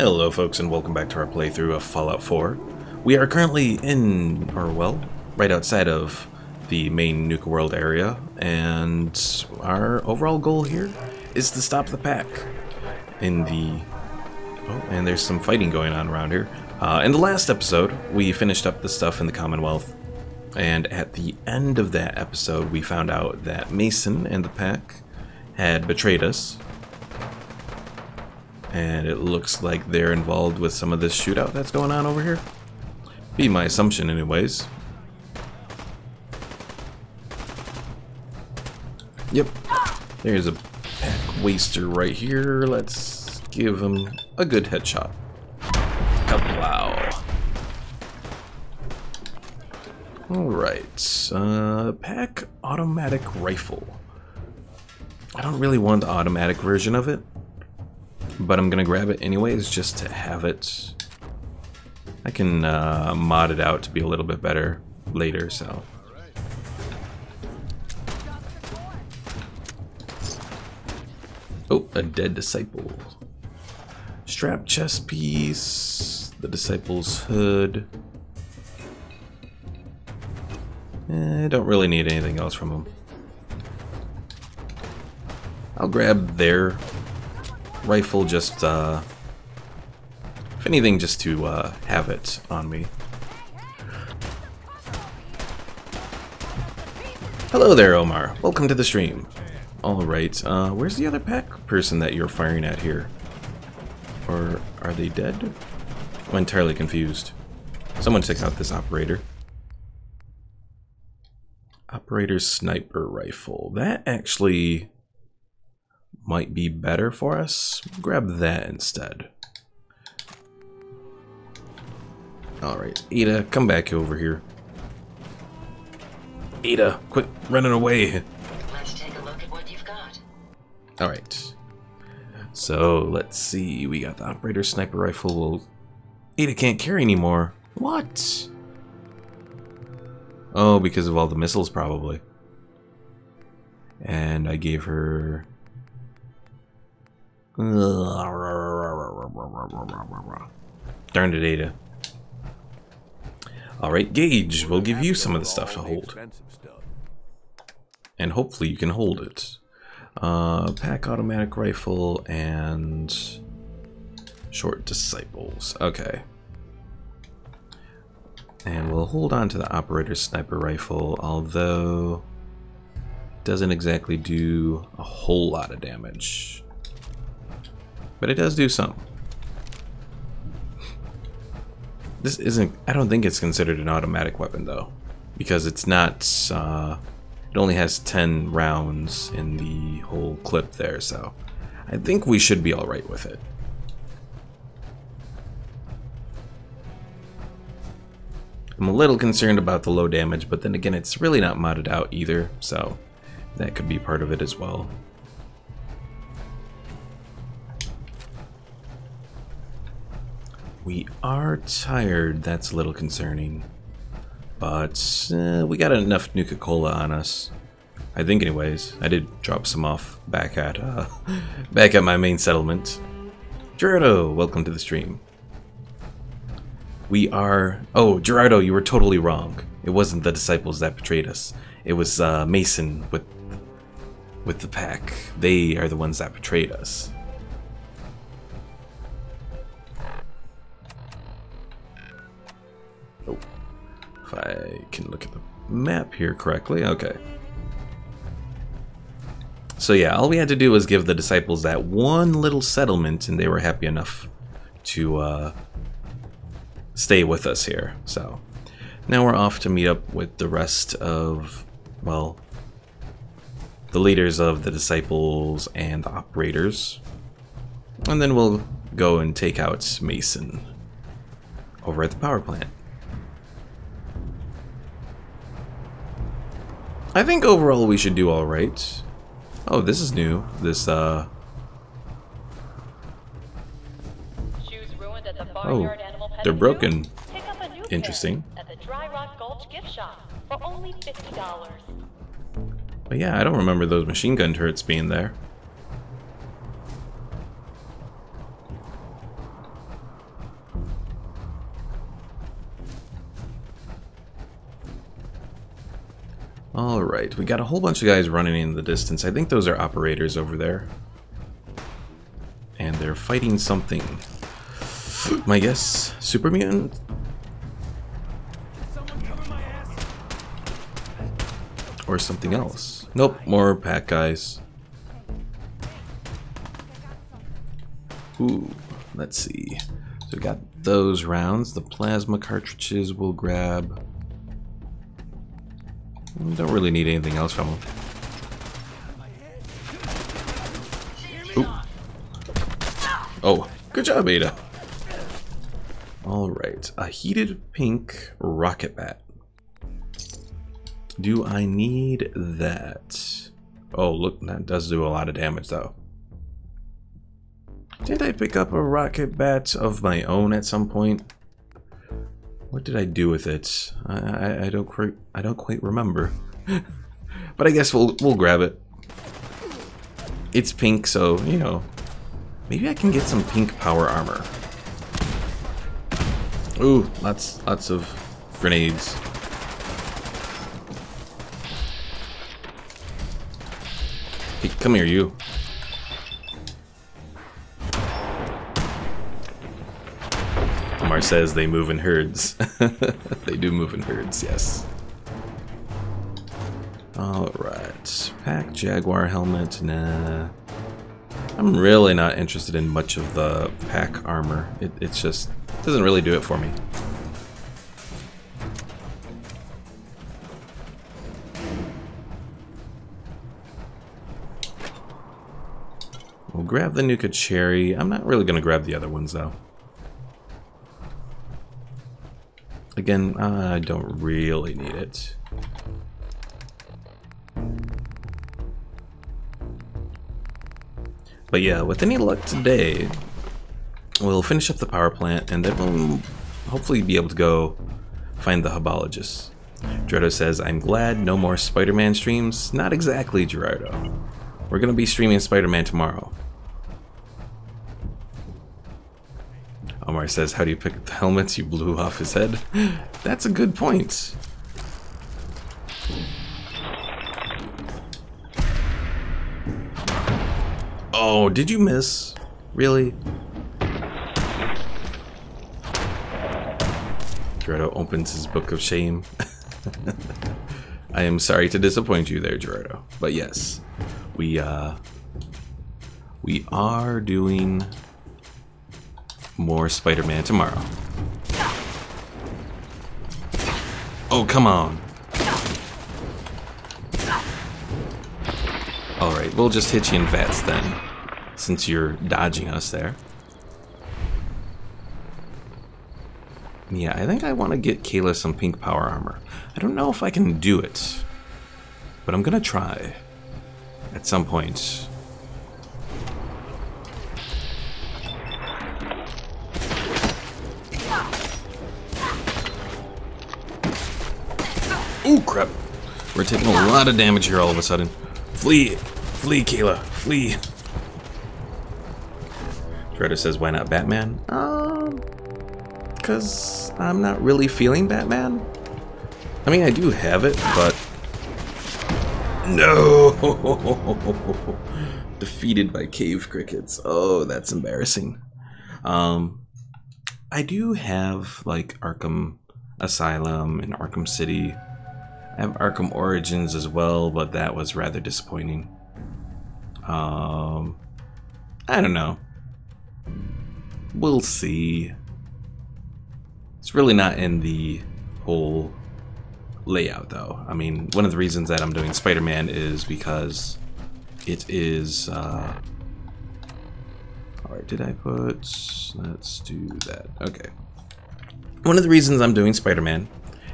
Hello folks, and welcome back to our playthrough of Fallout 4. We are currently in, or well, right outside of the main Nuka World area, and our overall goal here is to stop the pack in the... Oh, and there's some fighting going on around here. In the last episode, we finished up the stuff in the Commonwealth, and at the end of that episode, we found out that Mason and the pack had betrayed us. And it looks like they're involved with some of this shootout that's going on over here. Be my assumption anyways. Yep. There's a pack waster right here. Let's give him a good headshot. Wow. Alright. Pack automatic rifle. I don't really want the automatic version of it, but I'm gonna grab it anyways just to have it. I can mod it out to be a little bit better later, so. Oh, a dead disciple. Strap chest piece, the disciple's hood. I don't really need anything else from them. I'll grab their rifle, just if anything, just to have it on me. Hello there, Omar. Welcome to the stream. Alright, where's the other pack person that you're firing at here? Or are they dead? I'm entirely confused. Someone check out this operator. Operator's sniper rifle. That actually might be better for us. Grab that instead. Alright, Ada, come back over here. Ada, quit running away. Let's take a look at what you've got. Alright. So, let's see. We got the operator sniper rifle. Well, Ada can't carry anymore. What? Oh, because of all the missiles, probably. And I gave her... Darn it, Ada. Alright, Gage, we'll give you some of the stuff to hold. And hopefully you can hold it. Pack automatic rifle and short disciples. Okay. And we'll hold on to the operator sniper rifle, although it doesn't exactly do a whole lot of damage. But it does do some. This isn't... I don't think it's considered an automatic weapon, though. Because it's not... it only has 10 rounds in the whole clip there, so... I think we should be alright with it. I'm a little concerned about the low damage, but then again, it's really not modded out either, so... that could be part of it as well. We are tired, that's a little concerning. But we got enough Nuka Cola on us. I think anyways. I did drop some off back at my main settlement. Gerardo, welcome to the stream. We are... Oh, Gerardo, you were totally wrong. It wasn't the disciples that betrayed us. It was Mason with the pack. They are the ones that betrayed us. If I can look at the map here correctly. Okay. So yeah, all we had to do was give the disciples that one little settlement, and they were happy enough to stay with us here. So now we're off to meet up with the rest of, well, the leaders of the disciples and the operators. And then we'll go and take out Mason over at the power plant. I think overall we should do alright. Oh, this is new. This, Oh, they're broken. Interesting. At the Dry Rock Gulch gift shop for only $50. But yeah, I don't remember those machine gun turrets being there. Alright, we got a whole bunch of guys running in the distance. I think those are operators over there. And they're fighting something. My guess, super mutant? Or something else. Nope, more pack guys. Ooh, let's see. So we got those rounds. The plasma cartridges we'll grab. We don't really need anything else from them. Ooh. Oh, good job, Ada. Alright, a heated pink rocket bat. Do I need that? Oh, look, that does do a lot of damage, though. Didn't I pick up a rocket bat of my own at some point? What did I do with it? I don't quite remember. But I guess we'll grab it. It's pink, so you know, maybe I can get some pink power armor. Ooh, lots of grenades. Hey, come here, you. Omar says they move in herds. They do move in herds, yes. Alright. Pack Jaguar helmet, nah. I'm really not interested in much of the pack armor. It's just doesn't really do it for me. We'll grab the Nuka Cherry. I'm not really gonna grab the other ones though. Again, I don't really need it. But yeah, with any luck today, we'll finish up the power plant and then we'll hopefully be able to go find the Hubologist. Gerardo says, I'm glad no more Spider-Man streams. Not exactly, Gerardo. We're gonna be streaming Spider-Man tomorrow. Omar says, how do you pick up the helmets you blew off his head? That's a good point. Oh, did you miss? Really? Gerardo opens his book of shame. I am sorry to disappoint you there, Gerardo. But yes, we are doing more Spider-Man tomorrow. Oh, come on. Alright, we'll just hit you in VATS then, since you're dodging us there. Yeah, I think I want to get Kayla some pink power armor. I don't know if I can do it, but I'm gonna try at some point. Ooh, crap. We're taking a lot of damage here all of a sudden. Flee! Flee, Kayla! Flee! Shredder says, why not Batman? Because I'm not really feeling Batman. I mean, I do have it, but... No! Defeated by cave crickets. Oh, that's embarrassing. I do have, like, Arkham Asylum and Arkham City. I have Arkham Origins as well, but that was rather disappointing. I don't know. We'll see. It's really not in the whole layout, though. I mean, one of the reasons that I'm doing Spider-Man is because it is... Alright, did I put... Let's do that. Okay. One of the reasons I'm doing Spider-Man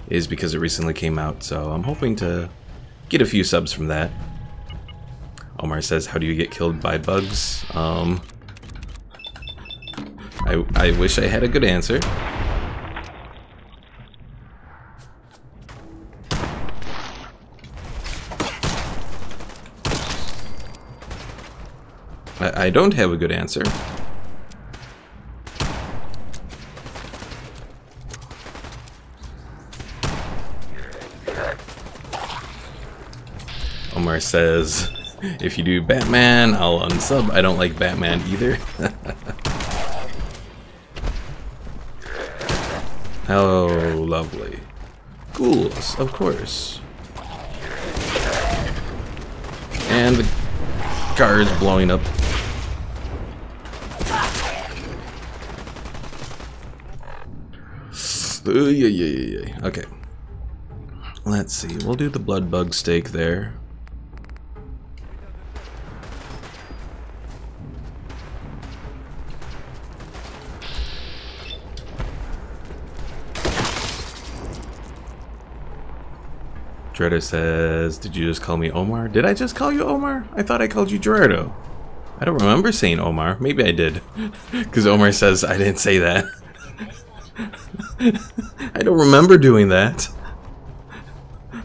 is because it recently came out, so I'm hoping to get a few subs from that. Omar says, how do you get killed by bugs? I wish I had a good answer. I don't have a good answer. Omar says, if you do Batman, I'll unsub. I don't like Batman either. Oh, lovely. Ghouls, of course. And the car is blowing up. Okay. Let's see. We'll do the blood bug steak there. Gerardo says, did you just call me Omar? Did I just call you Omar? I thought I called you Gerardo. I don't remember saying Omar. Maybe I did. Because Omar says I didn't say that. I don't remember doing that.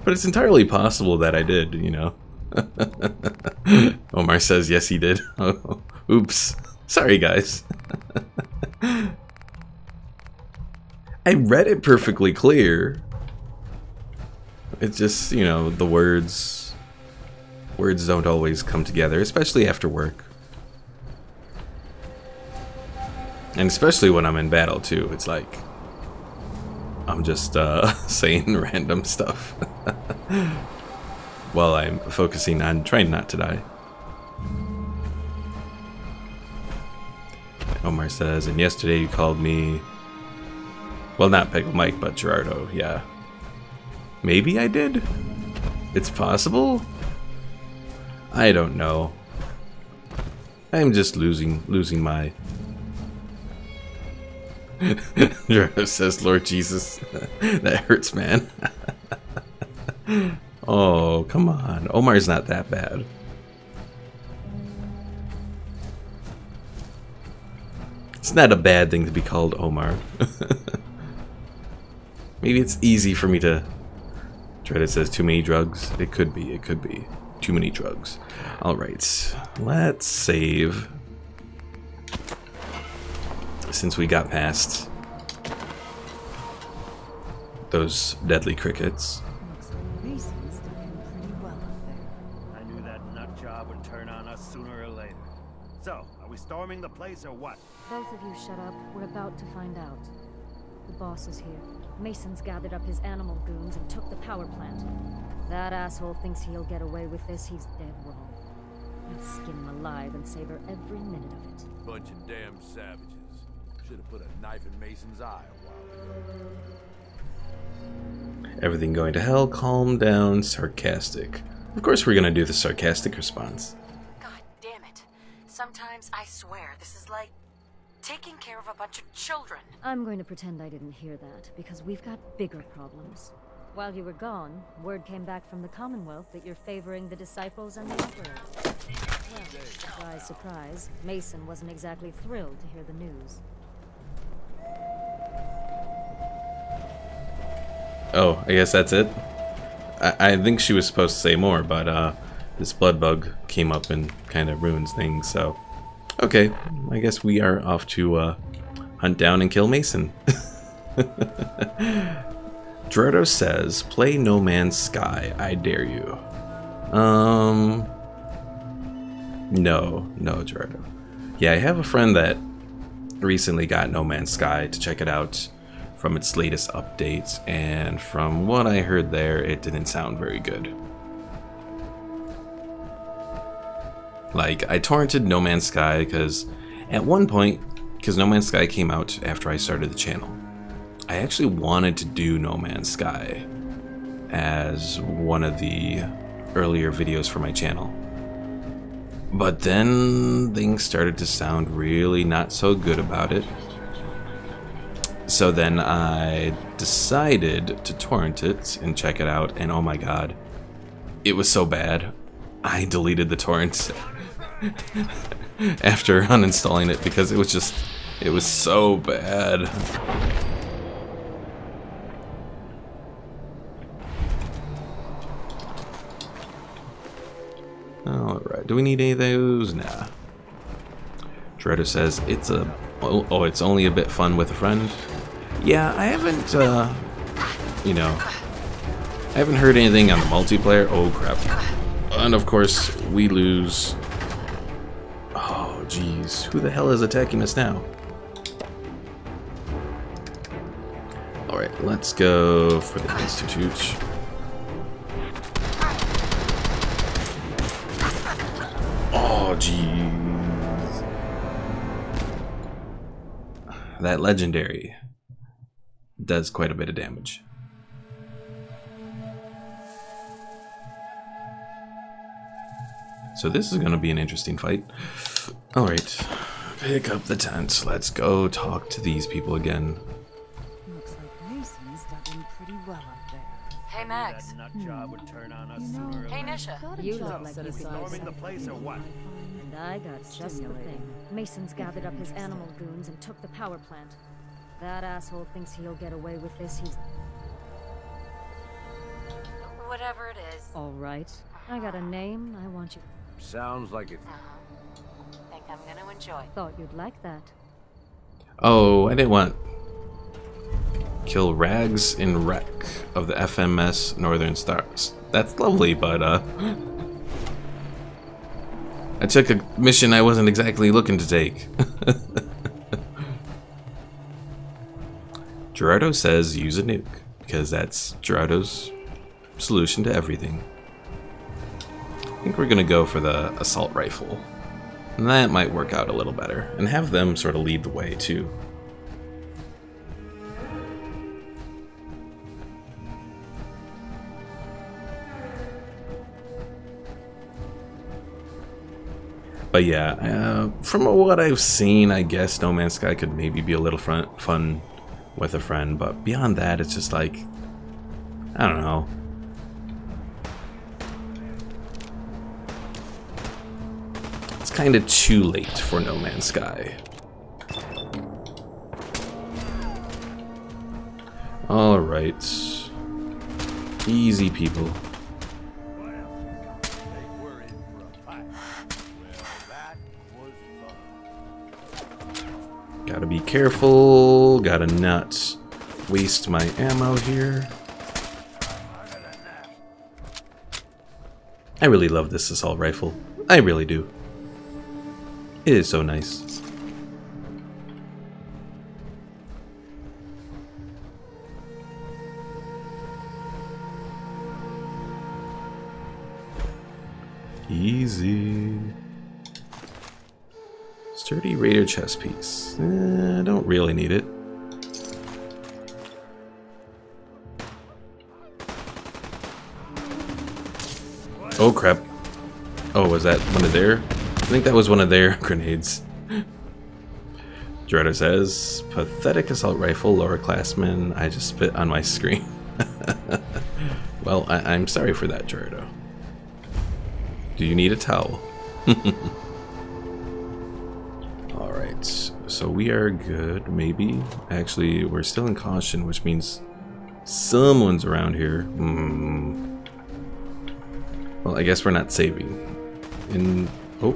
But it's entirely possible that I did, you know. Omar says yes he did. Oh, oops. Sorry guys. I read it perfectly clear. It's just, you know, the words don't always come together, especially after work. And especially when I'm in battle too. It's like I'm just saying random stuff while I'm focusing on trying not to die. Omar says, and yesterday you called me, well, not Pickle Mike, but Gerardo. Yeah. Maybe I did? It's possible? I don't know. I'm just losing my... Gerardo says, Lord Jesus. That hurts, man. Oh, come on. Omar's not that bad. It's not a bad thing to be called Omar. Maybe it's easy for me to... Dread says too many drugs. It could be. It could be. Too many drugs. Alright. Let's save. Since we got past those deadly crickets. Looks like Mason's done him pretty well up there. I knew that nut job would turn on us sooner or later. So, are we storming the place or what? Both of you shut up. We're about to find out. The boss is here. Mason's gathered up his animal goons and took the power plant. That asshole thinks he'll get away with this. He's dead wrong. I'll skin him alive and savor every minute of it. Bunch of damn savages. Should have put a knife in Mason's eye a while ago. Everything going to hell, calm down, sarcastic. Of course we're gonna do the sarcastic response. God damn it. Sometimes I swear this is like taking care of a bunch of children. I'm going to pretend I didn't hear that, because we've got bigger problems. While you were gone, word came back from the Commonwealth that you're favoring the disciples and the operators. Well, surprise, surprise, Mason wasn't exactly thrilled to hear the news. Oh, I guess that's it? I think she was supposed to say more, but this blood bug came up and kind of ruins things, so... Okay, I guess we are off to hunt down and kill Mason. Gerardo says, play No Man's Sky, I dare you. No, Gerardo. Yeah, I have a friend that recently got No Man's Sky to check it out from its latest updates, and from what I heard there, it didn't sound very good. Like, I torrented No Man's Sky because at one point, because No Man's Sky came out after I started the channel, I actually wanted to do No Man's Sky as one of the earlier videos for my channel. But then things started to sound really not so good about it. So then I decided to torrent it and check it out, and oh my god, it was so bad. I deleted the torrent after uninstalling it because it was so bad. Alright, do we need any of those? Nah. Gerardo says it's it's only a bit fun with a friend. Yeah, I haven't, you know, I haven't heard anything on the multiplayer. Oh crap. And of course, we lose. Oh, jeez. Who the hell is attacking us now? Alright, let's go for the Institute. Oh, jeez. That legendary does quite a bit of damage. So this is going to be an interesting fight. Alright, pick up the tent. Let's go talk to these people again. Looks like Mason's dug in pretty well up there. Hey, Max. That nut job would turn on us sooner or Hey, later. Nisha. You So, look like you storming the place or what? And I got just the thing. Mason's gathered up his animal goons and took the power plant. That asshole thinks he'll get away with this. He's Whatever it is. all right. I got a name. I want you. Sounds like it. Think I'm gonna enjoy. Thought you'd like that. Oh, I didn't want kill Rags in Wreck of the FMS Northern Stars. That's lovely, but I took a mission I wasn't exactly looking to take. Gerardo says use a nuke, because that's Gerardo's solution to everything. I think we're gonna go for the assault rifle. And that might work out a little better. And have them sort of lead the way too. But yeah, from what I've seen, I guess No Man's Sky could maybe be a little fun with a friend. But beyond that, it's just like, I don't know. It's kind of too late for No Man's Sky. Alright. Easy, people. Gotta be careful. Gotta not waste my ammo here. I really love this assault rifle. I really do. It is so nice. Easy. Sturdy Raider chest piece. Don't really need it. Oh crap. Oh, was that one of their? I think that was one of their grenades. Gerardo says, pathetic assault rifle, lower classman. I just spit on my screen. Well, I'm sorry for that, Gerardo. Do you need a towel? Alright, so we are good, maybe. Actually, we're still in caution, which means someone's around here. Well, I guess we're not saving. Oh.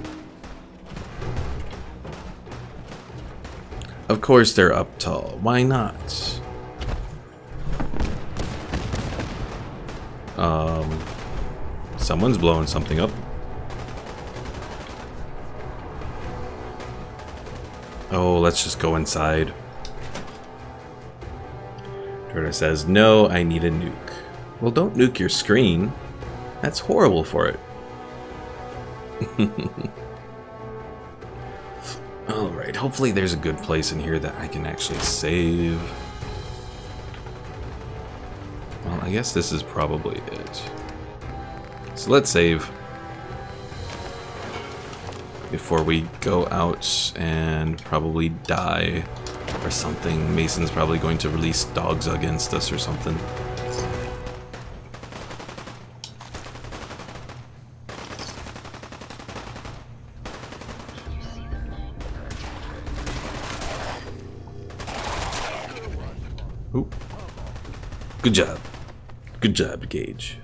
Of course they're up tall. Why not? Someone's blowing something up. Oh, let's just go inside. Gerda says, no, I need a nuke. Well, don't nuke your screen. That's horrible for it. Alright, hopefully there's a good place in here that I can actually save. Well, I guess this is probably it. So let's save before we go out and probably die or something. Mason's probably going to release dogs against us or something. Ooh. Good job. Good job, Gage.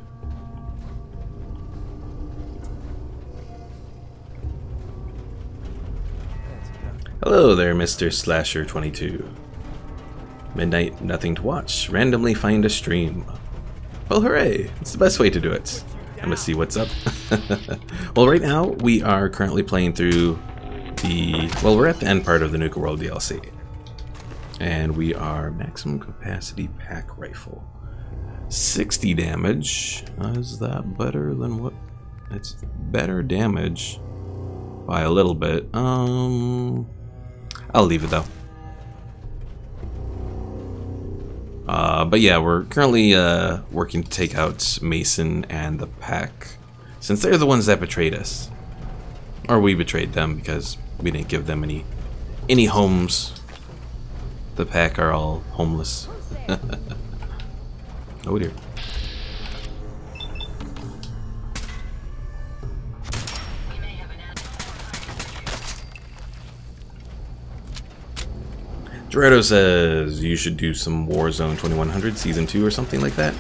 Hello there, Mr. Slasher 22. Midnight, nothing to watch. Randomly find a stream. Well, hooray! It's the best way to do it. I'm gonna see what's up. Well, right now we are currently playing through well, we're at the end part of the Nuka World DLC. And we are maximum capacity pack rifle. 60 damage. Is that better than what? It's better damage by a little bit. I'll leave it though. But yeah, we're currently working to take out Mason and the pack, since they're the ones that betrayed us. Or we betrayed them because we didn't give them any homes. The pack are all homeless. Oh dear. Gerardo says you should do some Warzone 2100 Season 2 or something like that.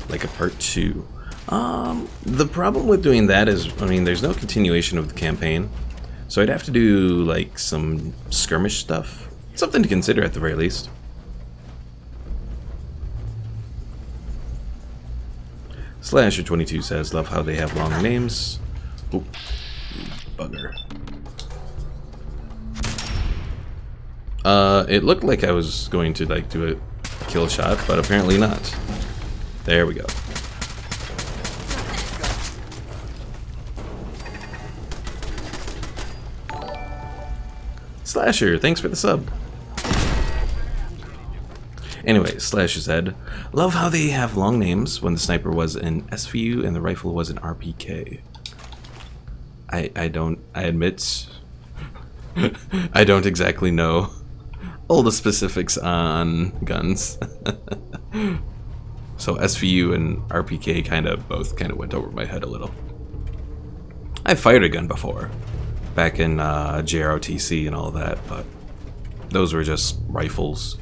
Like a part 2. The problem with doing that is, I mean, there's no continuation of the campaign. So I'd have to do, like, some skirmish stuff. Something to consider at the very least. Slasher22 says, love how they have long names. Oop, bugger. It looked like I was going to, like, do a kill shot, but apparently not. There we go. Slasher, thanks for the sub. Anyway, Slasher said, love how they have long names when the sniper was an SVU and the rifle was an RPK. I admit, I don't exactly know all the specifics on guns. So SVU and RPK both went over my head a little. I fired a gun before, back in JROTC and all that, but those were just rifles.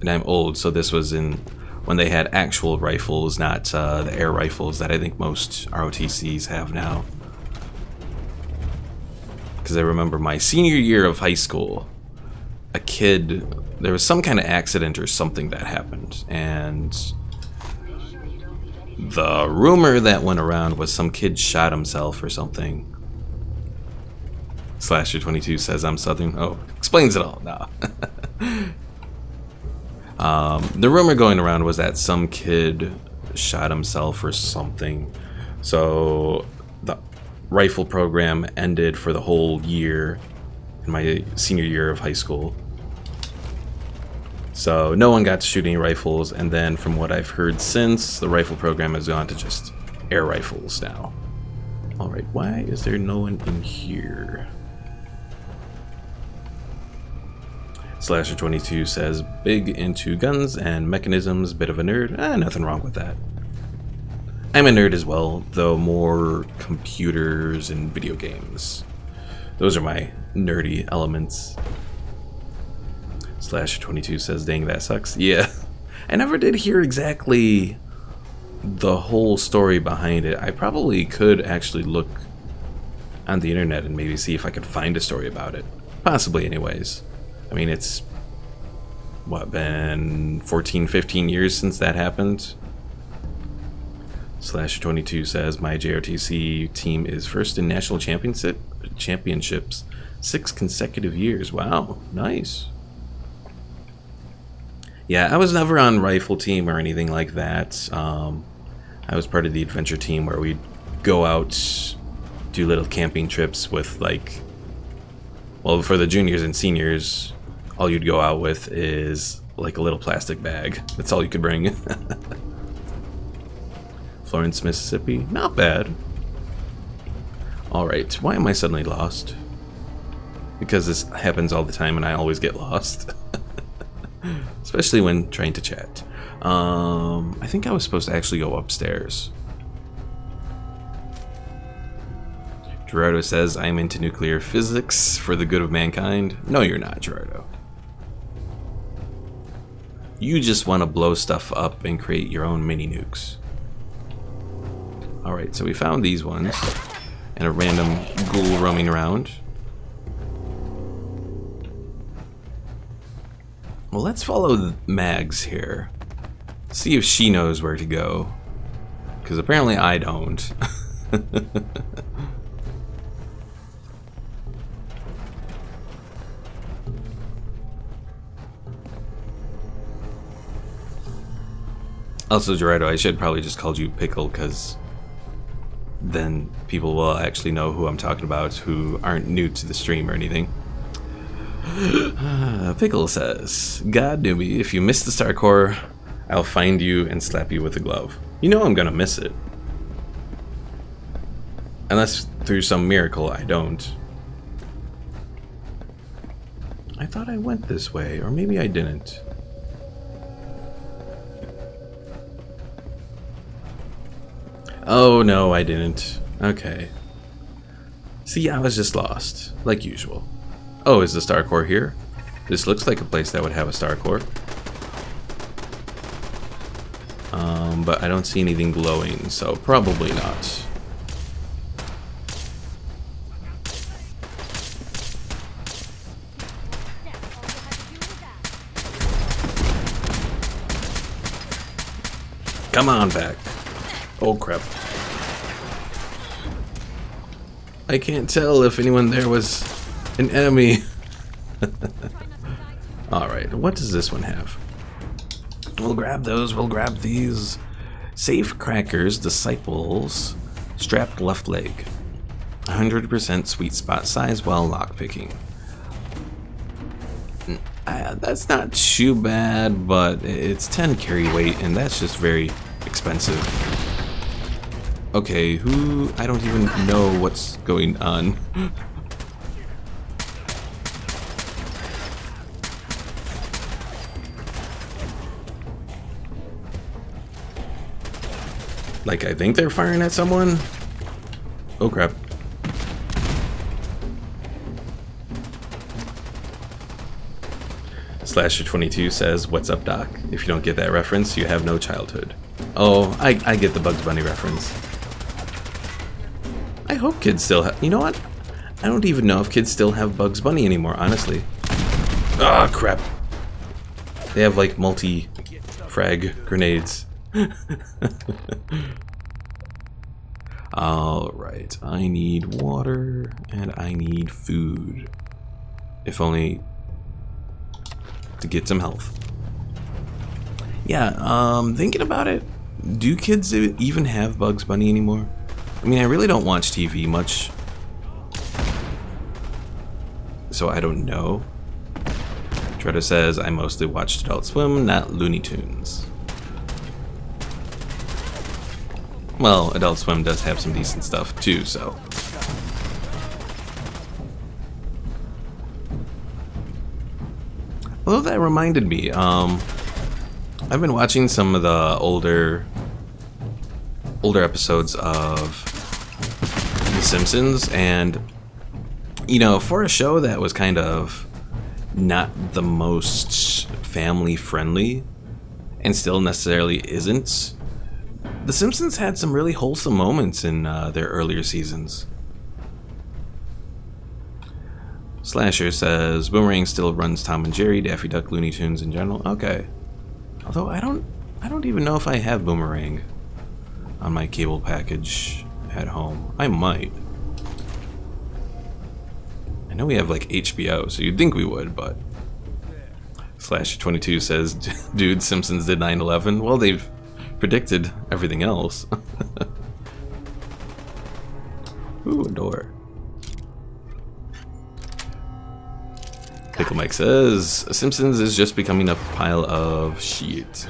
And I'm old, so this was when they had actual rifles, not the air rifles that I think most ROTCs have now. Because I remember my senior year of high school, there was some kind of accident or something that happened, and the rumor that went around was some kid shot himself or something. Slasher22 says I'm Southern. Oh, explains it all. Nah. The rumor going around was that some kid shot himself or something. So the rifle program ended for the whole year in my senior year of high school. So no one got to shoot any rifles, and then from what I've heard since, the rifle program has gone to just air rifles now. Alright, why is there no one in here? Slasher22 says, big into guns and mechanisms, bit of a nerd. Nothing wrong with that. I'm a nerd as well, though more computers and video games. Those are my nerdy elements. Slasher22 says, dang, that sucks. Yeah, I never did hear exactly the whole story behind it. I probably could actually look on the internet and maybe see if I could find a story about it. Possibly anyways. I mean, it's, what, been 14, 15 years since that happened? Slasher22 says, my JRTC team is first in national championships 6 consecutive years. Wow, nice. Yeah, I was never on rifle team or anything like that. I was part of the adventure team where we'd go out, do little camping trips with, like, well, for the juniors and seniors, all you'd go out with is like a little plastic bag. That's all you could bring. Florence, Mississippi, not bad. Alright, why am I suddenly lost? Because this happens all the time and I always get lost. Especially when trying to chat. I think I was supposed to actually go upstairs. Gerardo says, I'm into nuclear physics for the good of mankind. No, you're not, Gerardo. You just want to blow stuff up and create your own mini nukes. Alright, so we found these ones. And a random ghoul roaming around. Well, let's follow Mags here. See if she knows where to go. because apparently I don't. Also, Gerardo, I should probably just call you Pickle, because then people will actually know who I'm talking about who aren't new to the stream or anything. Pickle says, God newbie, if you miss the Star Core, I'll find you and slap you with a glove. You know I'm gonna miss it. Unless through some miracle I don't. I thought I went this way, or maybe I didn't. Oh no, I didn't. Okay. See, I was just lost, like usual. Oh, is the Star Core here? This looks like a place that would have a Star Core. But I don't see anything glowing, so probably not. Come on back. Oh crap. I can't tell if anyone there was an enemy. Alright, what does this one have? We'll grab those, we'll grab these. Safe crackers, disciples, strapped left leg. 100% sweet spot size while lockpicking. That's not too bad, but it's 10 carry weight, and that's just very expensive. Okay, who... I don't even know what's going on. Like, I think they're firing at someone? Oh crap. Slasher22 says, what's up, Doc? If you don't get that reference, you have no childhood. Oh, I get the Bugs Bunny reference. I hope kids still have... You know what? I don't even know if kids still have Bugs Bunny anymore, honestly. Ah, crap. They have, like, multi-frag grenades. Alright, I need water, and I need food. If only... to get some health. Yeah, thinking about it, do kids even have Bugs Bunny anymore? I mean, I really don't watch TV much, so I don't know. Treader says, I mostly watched Adult Swim, not Looney Tunes. Well, Adult Swim does have some decent stuff too, so... Although that reminded me, I've been watching some of the older episodes of The Simpsons, and you know, for a show that was kind of not the most family friendly, and still necessarily isn't, The Simpsons had some really wholesome moments in their earlier seasons. Slasher says, Boomerang still runs Tom and Jerry, Daffy Duck, Looney Tunes in general. Okay. Although I don't even know if I have Boomerang on my cable package at home. I might. I know we have like HBO, so you'd think we would, but... Slash22 says, dude, Simpsons did 9/11. Well, they've predicted everything else. Ooh, a door. Pickle Mike says, Simpsons is just becoming a pile of shit.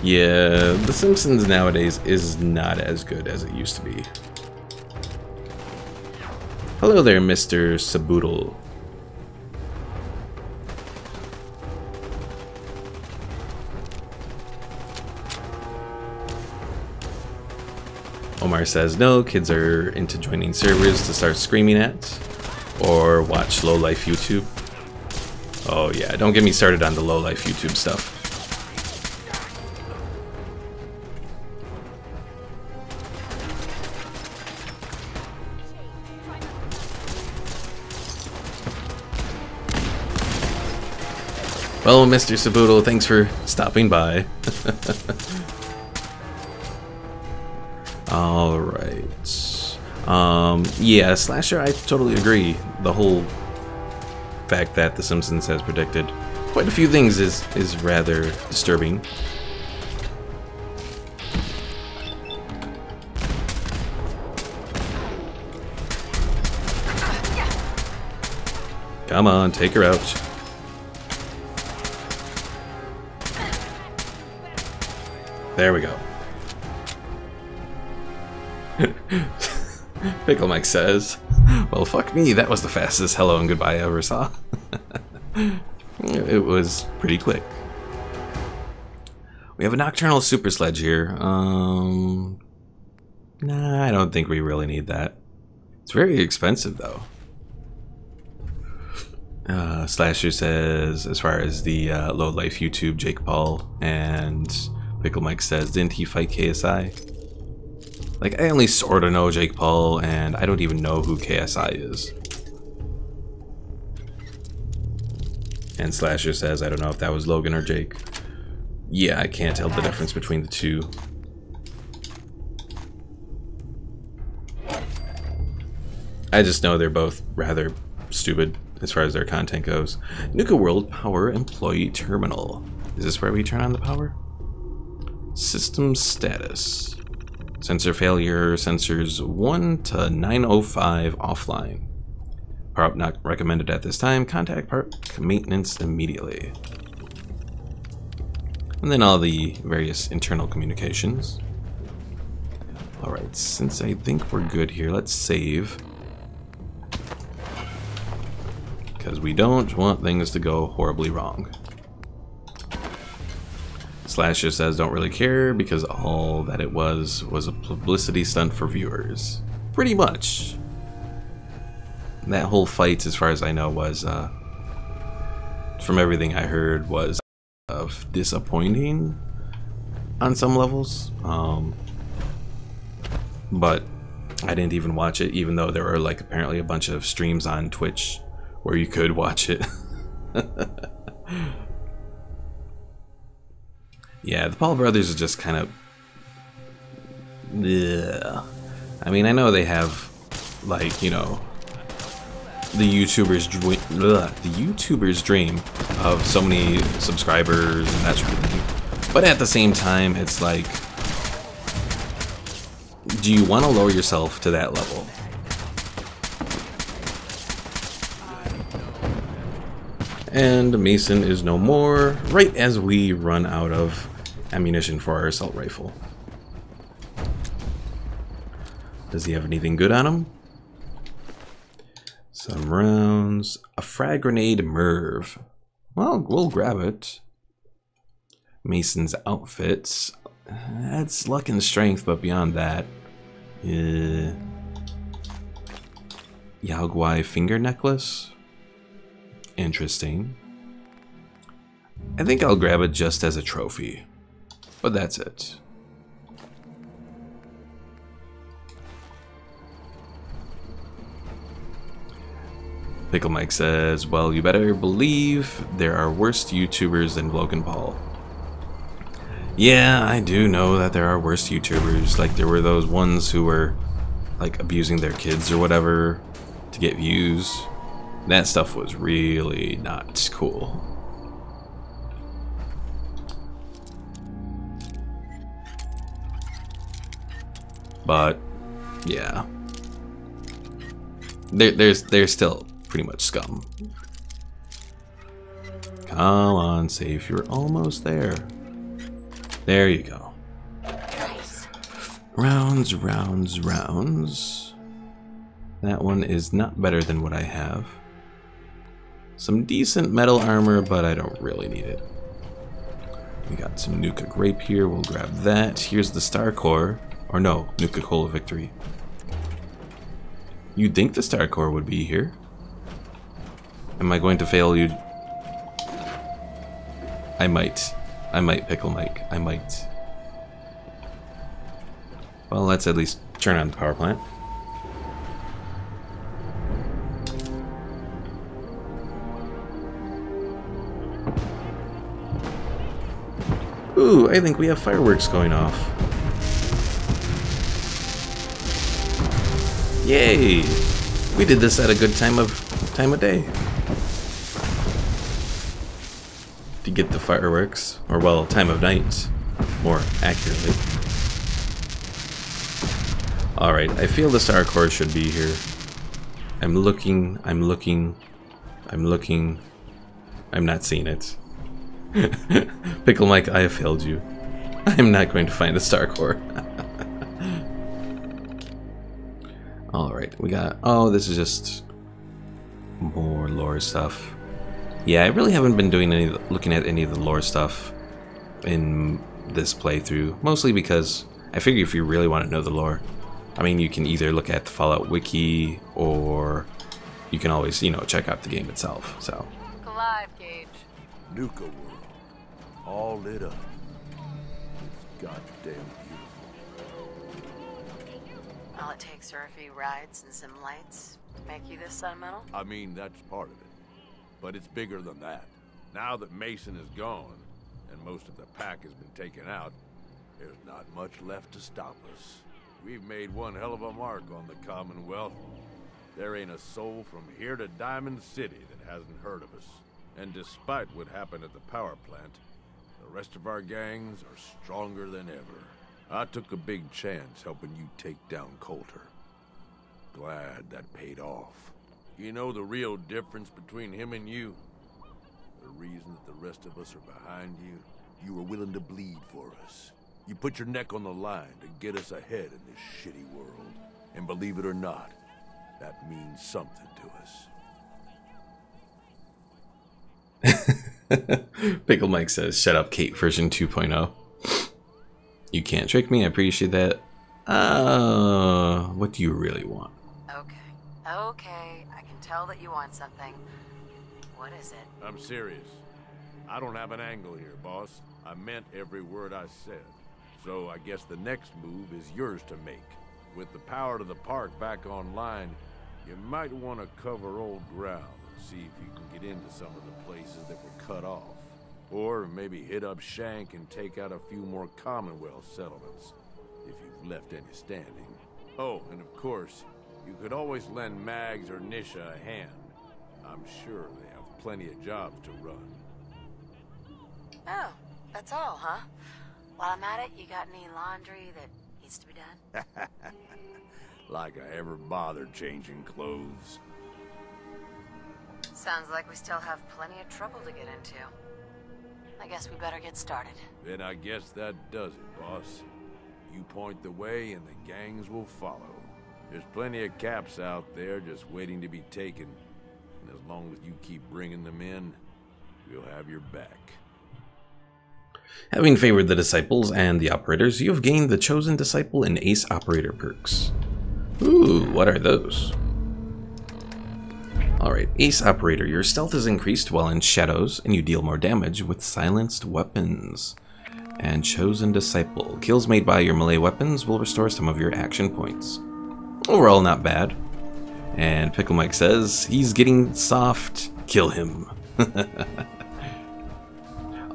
Yeah, The Simpsons nowadays is not as good as it used to be. Hello there, Mr. Saboodle. Omar says, no, kids are into joining servers to start screaming at. Or watch low-life YouTube. Oh yeah, don't get me started on the low-life YouTube stuff. Well, Mr. Saboodle, thanks for stopping by. Alright. Yeah, Slasher, I totally agree. The whole fact that The Simpsons has predicted quite a few things is rather disturbing. Come on, take her out. There we go. Pickle Mike says, well, fuck me, that was the fastest hello and goodbye I ever saw. It was pretty quick. We have a Nocturnal Super Sledge here. Nah, I don't think we really need that. It's very expensive, though. Slasher says, as far as the low life YouTube, Jake Paul, and Pickle Mike says, didn't he fight KSI? Like, I only sort of know Jake Paul, and I don't even know who KSI is. And Slasher says, I don't know if that was Logan or Jake. Yeah, I can't tell the difference between the two. I just know they're both rather stupid as far as their content goes. Nuka World Power Employee Terminal. Is this where we turn on the power? System status. Sensor failure, sensors 1 to 905 offline. Power up not recommended at this time. Contact park maintenance immediately. And then all the various internal communications. Alright, since I think we're good here, let's save. Because we don't want things to go horribly wrong. Slasher says don't really care because all that it was a publicity stunt for viewers. Pretty much. That whole fight, as far as I know, was, from everything I heard, was of disappointing on some levels. But I didn't even watch it, even though there were like apparently a bunch of streams on Twitch where you could watch it. Yeah, the Paul brothers are just kind of... yeah. I mean, I know they have, like, you know, the YouTuber's dream of so many subscribers and that sort of thing. But at the same time, it's like, do you want to lower yourself to that level? And Mason is no more, right as we run out of ammunition for our assault rifle. Does he have anything good on him? Some rounds. A frag grenade Merv. Well, we'll grab it. Mason's outfits. That's luck and strength, but beyond that... Yaogwai finger necklace? Interesting. I think I'll grab it just as a trophy. But that's it. Pickle Mike says, well, you better believe there are worse YouTubers than Logan Paul. Yeah, I do know that there are worse YouTubers. Like, there were those ones who were, like, abusing their kids or whatever to get views. That stuff was really not cool. But, yeah. They're still pretty much scum. Come on, safe. You're almost there. There you go. Nice. Rounds, rounds, rounds. That one is not better than what I have. Some decent metal armor, but I don't really need it. We got some Nuka Grape here. We'll grab that. Here's the Star Core. Or no, Nuka Cola Victory. You'd think the Star Core would be here. Am I going to fail you? I might. I might, Pickle Mike. I might. Well, let's at least turn on the power plant. Ooh, I think we have fireworks going off. Yay! We did this at a good time of day. To get the fireworks, or well, time of night, more accurately. Alright, I feel the star core should be here. I'm looking, I'm not seeing it. Pickle Mike, I have failed you. I'm not going to find the star core. Alright, we got... Oh, this is just more lore stuff. Yeah, I really haven't been doing looking at any of the lore stuff in this playthrough. Mostly because I figure if you really want to know the lore, I mean, you can either look at the Fallout Wiki, or you can always, you know, check out the game itself, so... Alive, Gage. Nuka World. All lit up. It's goddamn beautiful. All it takes are a few rides and some lights to make you this sentimental? I mean, that's part of it. But it's bigger than that. Now that Mason is gone, and most of the pack has been taken out, there's not much left to stop us. We've made one hell of a mark on the Commonwealth. There ain't a soul from here to Diamond City that hasn't heard of us. And despite what happened at the power plant, the rest of our gangs are stronger than ever. I took a big chance helping you take down Coulter. Glad that paid off. You know the real difference between him and you? The reason that the rest of us are behind you? You were willing to bleed for us. You put your neck on the line to get us ahead in this shitty world. And believe it or not, that means something to us. Pickle Mike says, shut up, Kate version 2.0. You can't trick me, I appreciate that. What do you really want? Okay, I can tell that you want something. What is it? I'm serious. I don't have an angle here, boss. I meant every word I said. So I guess the next move is yours to make. With the power to the park back online, you might want to cover old ground and see if you can get into some of the places that were cut off. Or maybe hit up Shank and take out a few more Commonwealth settlements, if you've left any standing. Oh, and of course, you could always lend Mags or Nisha a hand. I'm sure they have plenty of jobs to run. Oh, that's all, huh? While I'm at it, you got any laundry that needs to be done? Like I ever bothered changing clothes. Sounds like we still have plenty of trouble to get into. I guess we better get started. Then I guess that does it, boss. You point the way and the gangs will follow. There's plenty of caps out there just waiting to be taken. And as long as you keep bringing them in, we'll have your back. Having favored the disciples and the operators, you have gained the Chosen Disciple and Ace Operator perks. Ooh, what are those? Alright, Ace Operator, your stealth is increased while in shadows, and you deal more damage with silenced weapons. And Chosen Disciple, kills made by your melee weapons will restore some of your action points. Overall, not bad. And Pickle Mike says, he's getting soft, kill him.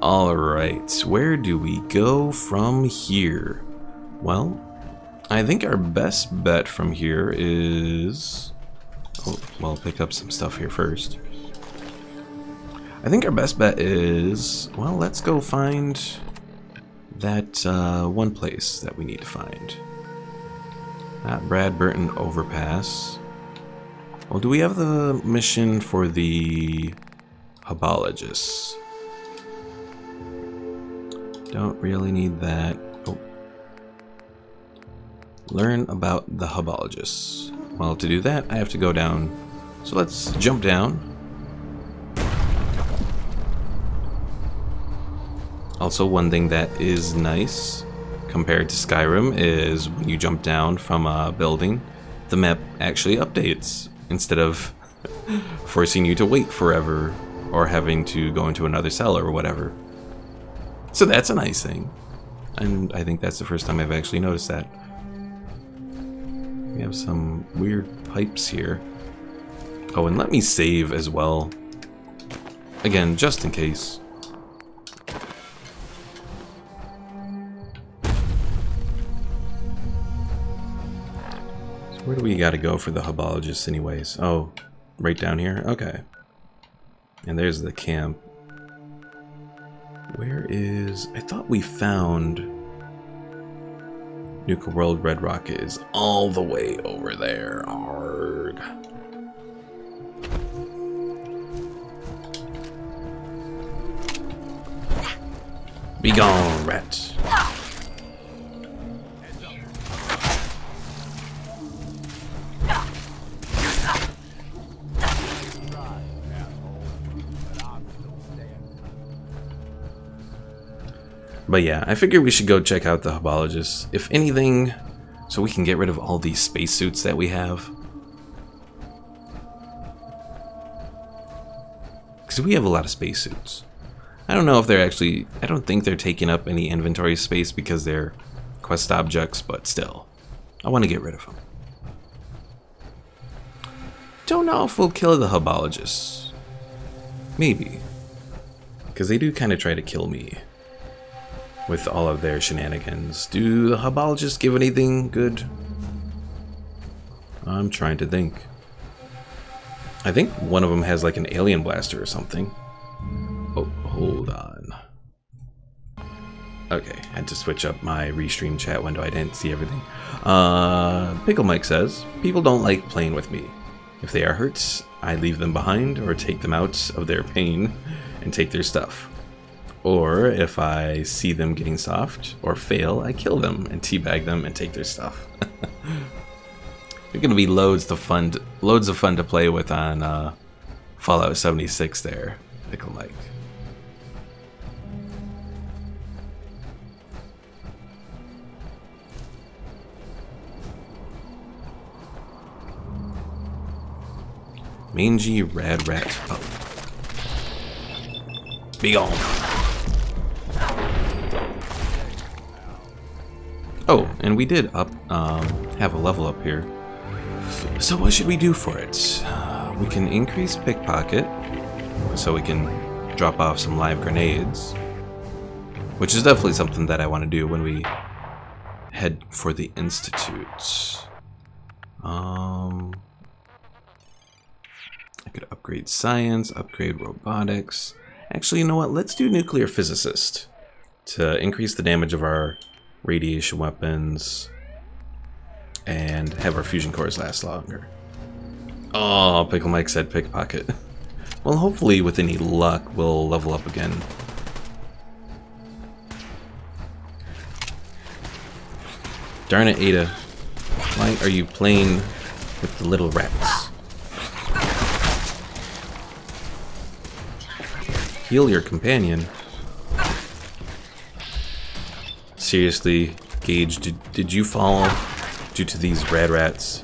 Alright, where do we go from here? Well, I think our best bet from here is... Oh, well, pick up some stuff here first. I think our best bet is... Well, let's go find that one place that we need to find. Not Brad Burton Overpass. Well, do we have the mission for the Hubologists? Don't really need that. Oh. Learn about the Hubologists. Well, to do that, I have to go down. So let's jump down. Also, one thing that is nice compared to Skyrim is when you jump down from a building, the map actually updates instead of forcing you to wait forever or having to go into another cell or whatever. So that's a nice thing. And I think that's the first time I've actually noticed that. We have some weird pipes here. Oh, and let me save as well. Again, just in case. Where do we gotta go for the hubologist anyways? Oh, right down here? Okay. And there's the camp. Where is... I thought we found... Nuka World Red Rocket is all the way over there. Arrgh. Be gone, rat. But yeah, I figured we should go check out the hubologist, if anything, so we can get rid of all these spacesuits that we have. Because we have a lot of spacesuits. I don't know if they're actually... I don't think they're taking up any inventory space because they're quest objects, but still. I want to get rid of them. Don't know if we'll kill the hubologist. Maybe. Because they do kind of try to kill me with all of their shenanigans. Do the hubologists give anything good? I'm trying to think. I think one of them has like an alien blaster or something. Oh, hold on. Okay, I had to switch up my restream chat window. I didn't see everything. Pickle Mike says, people don't like playing with me. If they are hurt, I leave them behind or take them out of their pain and take their stuff. Or if I see them getting soft or fail, I kill them and teabag them and take their stuff. There's gonna be loads of fun to play with on Fallout 76 there, Pickle Mike. Mangy Rad Rat Pup. Be gone. Oh, and we did have a level up here. So what should we do for it? We can increase pickpocket, so we can drop off some live grenades, which is definitely something that I want to do when we head for the Institute. I could upgrade science, upgrade robotics. Actually, you know what? Let's do nuclear physicist to increase the damage of our radiation weapons and have our fusion cores last longer. Oh, Pickle Mike said pickpocket. Well, hopefully with any luck we'll level up again. Darn it, Ada. Why are you playing with the little rats? Heal your companion. Seriously, Gage, did you fall due to these rad rats?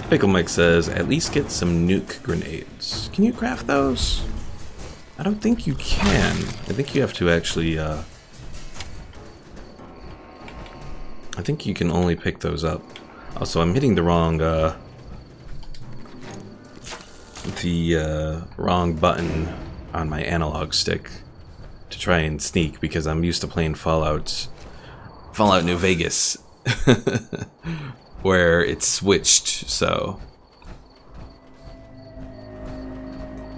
Pickle Mike says, at least get some nuke grenades. Can you craft those? I don't think you can. I think you have to actually, I think you can only pick those up. Also, I'm hitting the wrong, wrong button on my analog stick to try and sneak because I'm used to playing Fallout New Vegas, where it's switched, so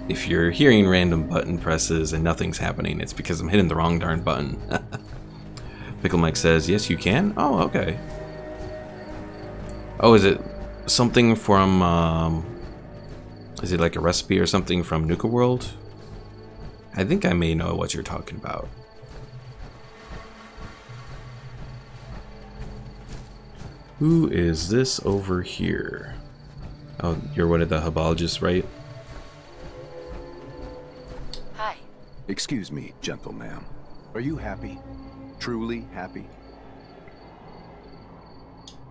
if you're hearing random button presses and nothing's happening, it's because I'm hitting the wrong darn button. Pickle Mike says, yes, you can? Oh, okay. Oh, is it something from, is it like a recipe or something from Nuka World? I think I may know what you're talking about. Who is this over here? Oh, you're one of the hubologists, right? Hi. Excuse me, gentle ma'am. Are you happy? Truly happy?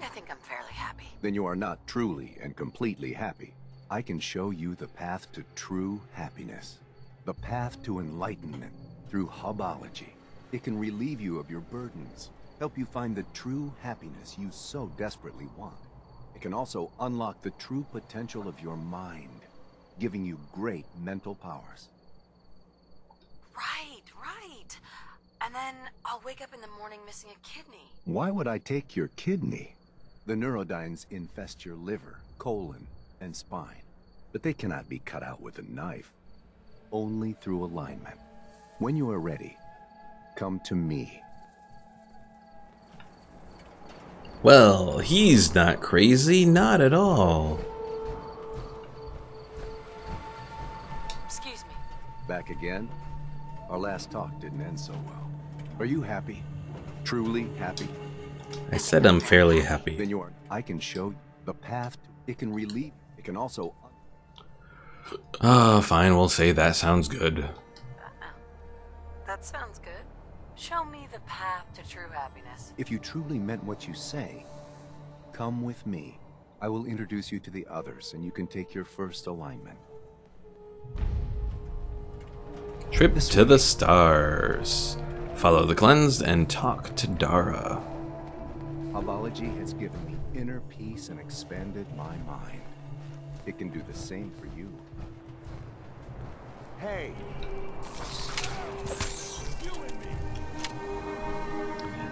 I think I'm fairly happy. Then you are not truly and completely happy. I can show you the path to true happiness. The path to enlightenment through hubology. It can relieve you of your burdens, help you find the true happiness you so desperately want. It can also unlock the true potential of your mind, giving you great mental powers. Right, right. And then I'll wake up in the morning missing a kidney. Why would I take your kidney? The neurodynes infest your liver, colon, and spine, but they cannot be cut out with a knife. Only through alignment. When you are ready, come to me. Well, he's not crazy, not at all. Excuse me. Back again? Our last talk didn't end so well. Are you happy? Truly happy? I said I'm fairly happy. Then you are. I can show you the path. It can relieve. It can also. Fine, we'll say that sounds good. That sounds good. Show me the path to true happiness. If you truly meant what you say, come with me. I will introduce you to the others, and you can take your first alignment. Trip to the stars. Follow the cleansed and talk to Dara. Herbology has given me inner peace and expanded my mind. It can do the same for you. Hey!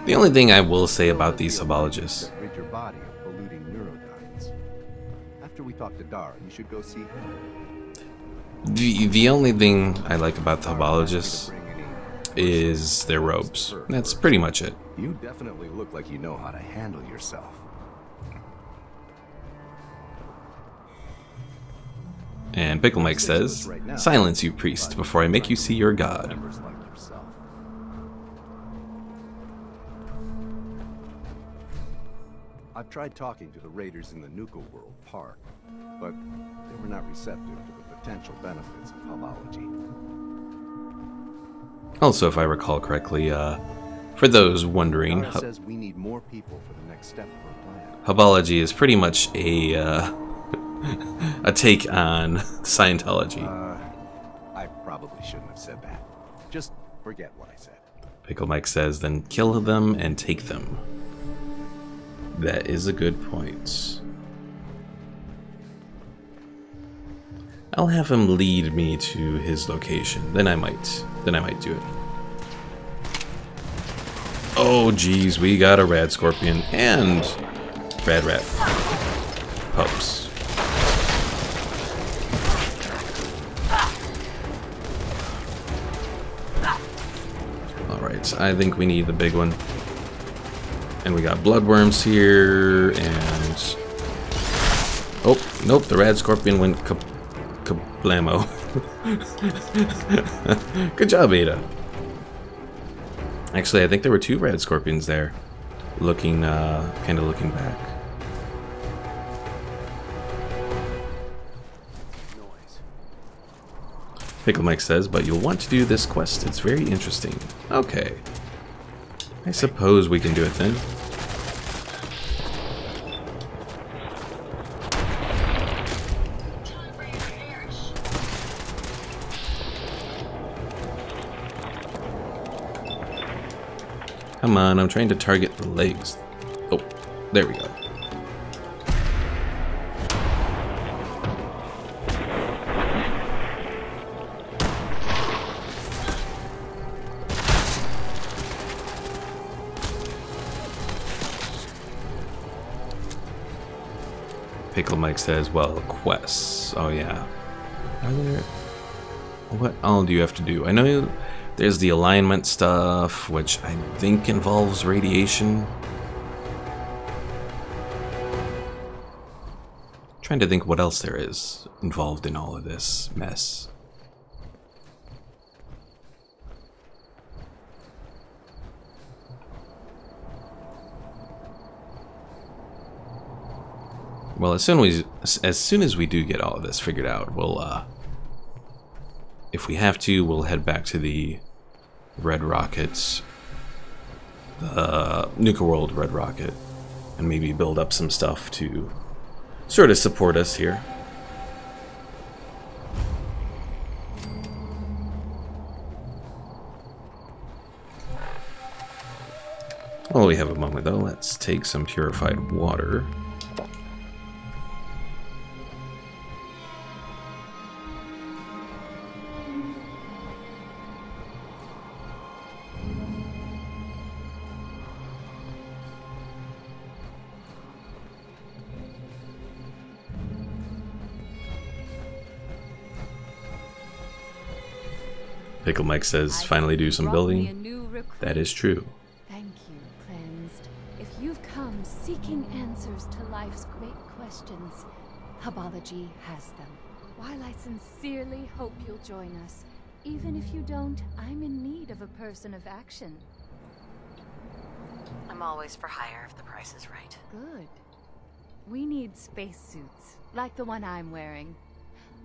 The only thing I will say about these herbologists. Rid your body of polluting neurodynes. After we talk to Dara, you should go see him. The only thing I like about the herbologists is their robes. That's pretty much it. You definitely look like you know how to handle yourself. And Pickle Mike says, "Silence, you priest, before I make you see your god." I've tried talking to the raiders in the Nuka World park, but they were not receptive to the potential benefits of herbology. Also, if I recall correctly, for those wondering, Dara says we need more people for the next step of our plan. herbology is pretty much a a take on Scientology. I probably shouldn't have said that. Just forget what I said. Pickle Mike says, "Then kill them and take them." That is a good point. I'll have him lead me to his location. Then I might do it. Oh geez, we got a rad scorpion and rad rat pups. Alright, I think we need the big one. And we got bloodworms here, and... Oh, nope, the rad scorpion went kablamo. Good job, Ada. Actually, I think there were two rad scorpions there. Looking, kind of looking back. Pickle Mike says, "But you'll want to do this quest. It's very interesting." Okay. I suppose we can do it then. Come on, I'm trying to target the legs. Oh, there we go. Pickle Mike says, "Well, quests. Oh yeah. Are there? What all do you have to do? I know there's the alignment stuff, which I think involves radiation. Trying to think what else there is involved in all of this mess. Well, as soon as we do get all of this figured out, we'll, if we have to, we'll head back to the Red Rockets, the Nuka World Red Rocket, and maybe build up some stuff to sort of support us here. Oh we have a moment though, let's take some purified water. Pickle Mike says, finally do some building. That is true. Thank you, Cleansed. If you've come seeking answers to life's great questions, Hubology has them. While I sincerely hope you'll join us, even if you don't, I'm in need of a person of action. I'm always for hire if the price is right. Good. We need spacesuits, like the one I'm wearing.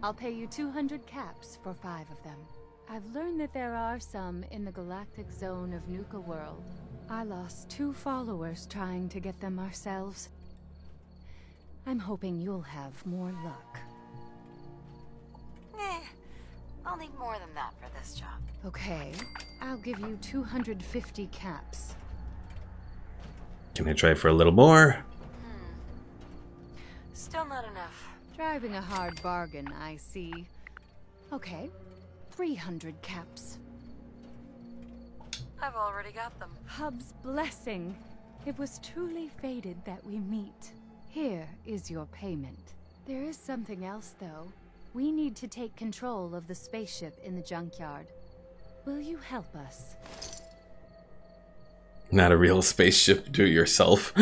I'll pay you 200 caps for 5 of them. I've learned that there are some in the galactic zone of Nuka World. I lost 2 followers trying to get them ourselves. I'm hoping you'll have more luck. I'll need more than that for this job. Okay, I'll give you 250 caps. Can I try for a little more? Still not enough. Driving a hard bargain, I see. Okay, 300 caps. I've already got them. Hub's blessing. It was truly fated that we meet. Here is your payment. There is something else, though. We need to take control of the spaceship in the junkyard. Will you help us? Not a real spaceship, do it yourself.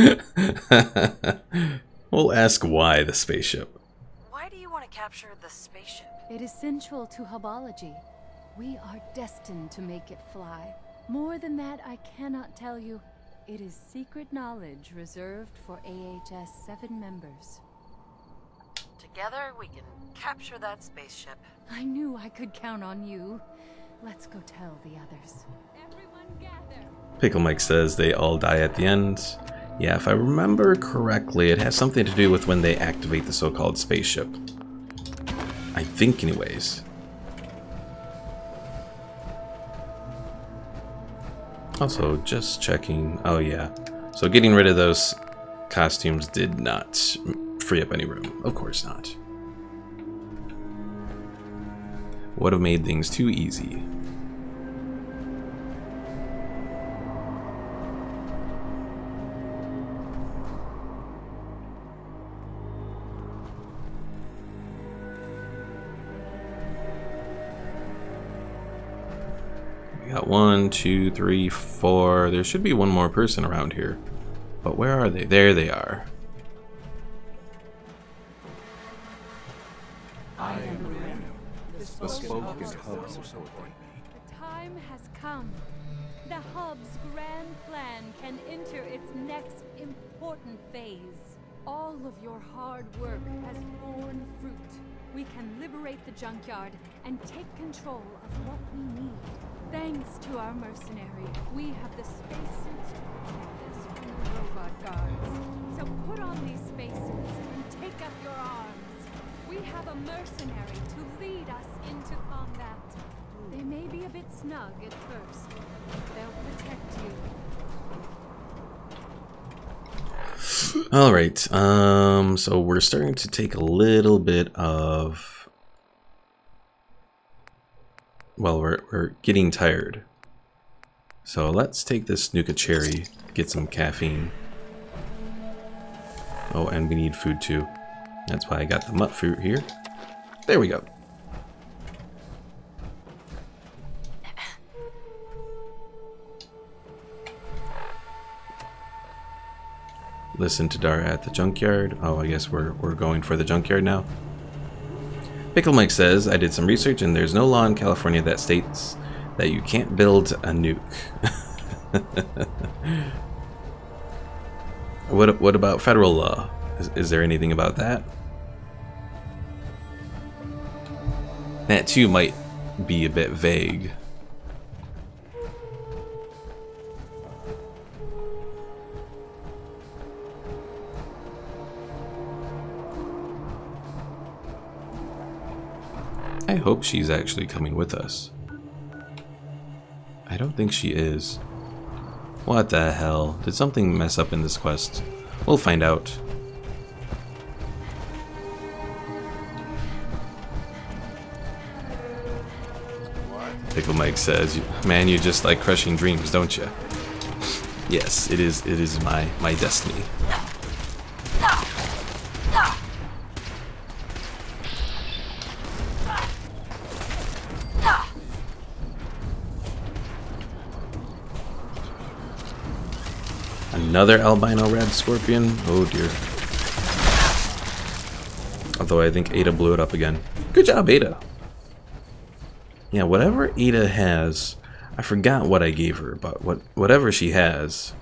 We'll ask why the spaceship. Why do you want to capture the spaceship? It is central to Hubology. We are destined to make it fly. More than that, I cannot tell you. It is secret knowledge reserved for AHS 7 members. Together, we can capture that spaceship. I knew I could count on you. Let's go tell the others. Everyone gather. Pickle Mike says they all die at the end. Yeah, if I remember correctly, it has something to do with when they activate the so-called spaceship. I think anyways. Also, just checking. Oh yeah. So getting rid of those costumes did not free up any room. Of course not. Would have made things too easy. Got 1, 2, 3, 4. There should be one more person around here. But where are they? There they are. I am Random, bespoke and Hub's authority. The time has come. The Hub's grand plan can enter its next important phase. All of your hard work has borne fruit. We can liberate the junkyard and take control of what we need. Thanks to our mercenary, we have the spacesuits to protect us from the robot guards. So put on these spacesuits and take up your arms. We have a mercenary to lead us into combat. They may be a bit snug at first. They'll protect you. Alright, so we're starting to take a little bit of... Well, we're getting tired. So let's take this Nuka Cherry, get some caffeine. Oh, and we need food too. That's why I got the mutt fruit here. There we go. Listen to Dara at the junkyard. Oh, I guess we're going for the junkyard now. Pickle Mike says, I did some research and there's no law in California that states that you can't build a nuke. What about federal law? Is there anything about that? That too might be a bit vague. I hope she's actually coming with us. I don't think she is. What the hell? Did something mess up in this quest? We'll find out. Pickle Mike says, "Man, you just like crushing dreams, don't you?" Yes, it is. It is my destiny. Another albino red scorpion. Oh dear. Although I think Ada blew it up again. Good job, Ada. Yeah, whatever Ada has, I forgot what I gave her, but whatever she has,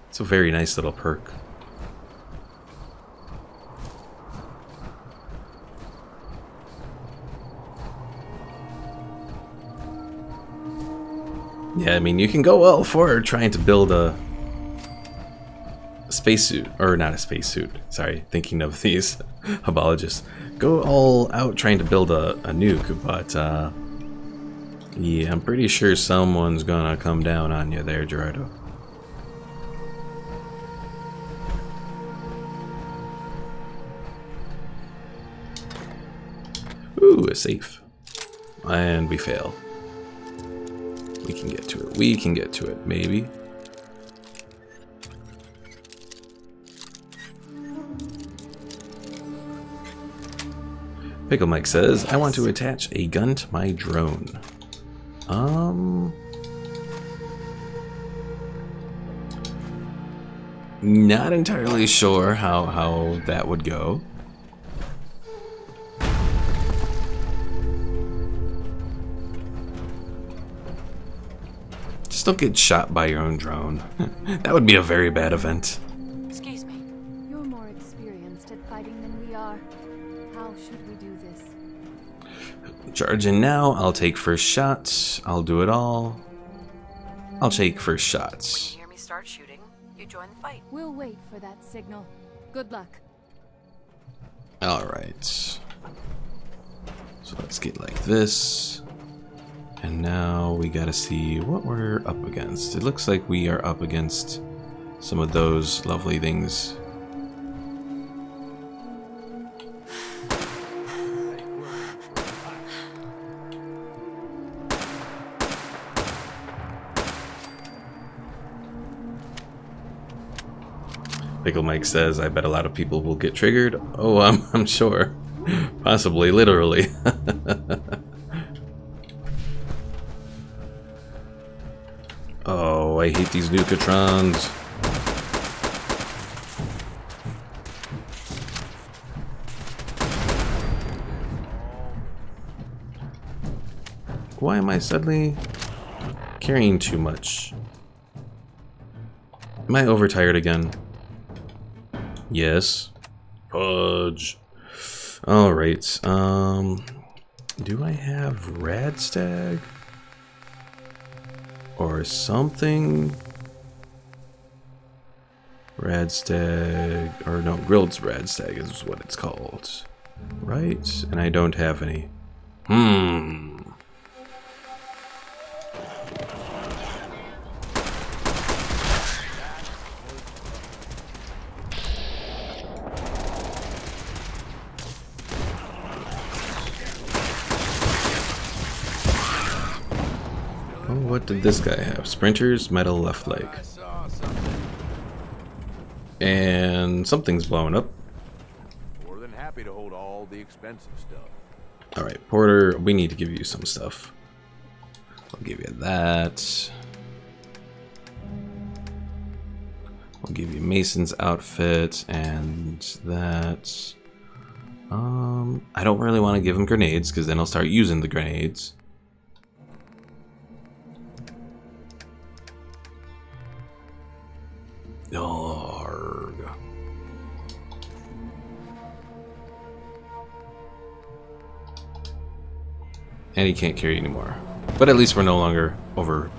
it's a very nice little perk. Yeah, I mean, you can go all for trying to build a spacesuit, or not a spacesuit, sorry, thinking of these apologists. Go all out trying to build a nuke, but yeah, I'm pretty sure someone's gonna come down on you there, Gerardo. Ooh, a safe. And we fail. We can get to it. We can get to it, maybe. Pickle Mike says, "I want to attach a gun to my drone." Not entirely sure how that would go. Just don't get shot by your own drone. That would be a very bad event. Excuse me. You're more experienced at fighting than we are. How should we do this? Charge in now. I'll take first shots. I'll do it all. I'll take first shots. When you hear me start shooting, you join the fight. We'll wait for that signal. Good luck. Alright. So let's get like this. And now we gotta see what we're up against. It looks like we are up against some of those lovely things. Pickle Mike says, "I bet a lot of people will get triggered." Oh, I'm sure. Possibly, literally. Oh, I hate these Nukatrons. Why am I suddenly carrying too much? Am I overtired again? Yes. Fudge. Alright, do I have Radstag? Or something? Radstag, or no, Grilled Radstag is what it's called. Right? And I don't have any. What did this guy have? Sprinters, metal left leg. And something's blowing up. More than happy to hold all the expensive stuff. Alright, Porter, we need to give you some stuff. I'll give you that. I'll give you Mason's outfit and that. I don't really want to give him grenades because then I'll start using the grenades. Arrgh. And he can't carry anymore. But at least we're no longer over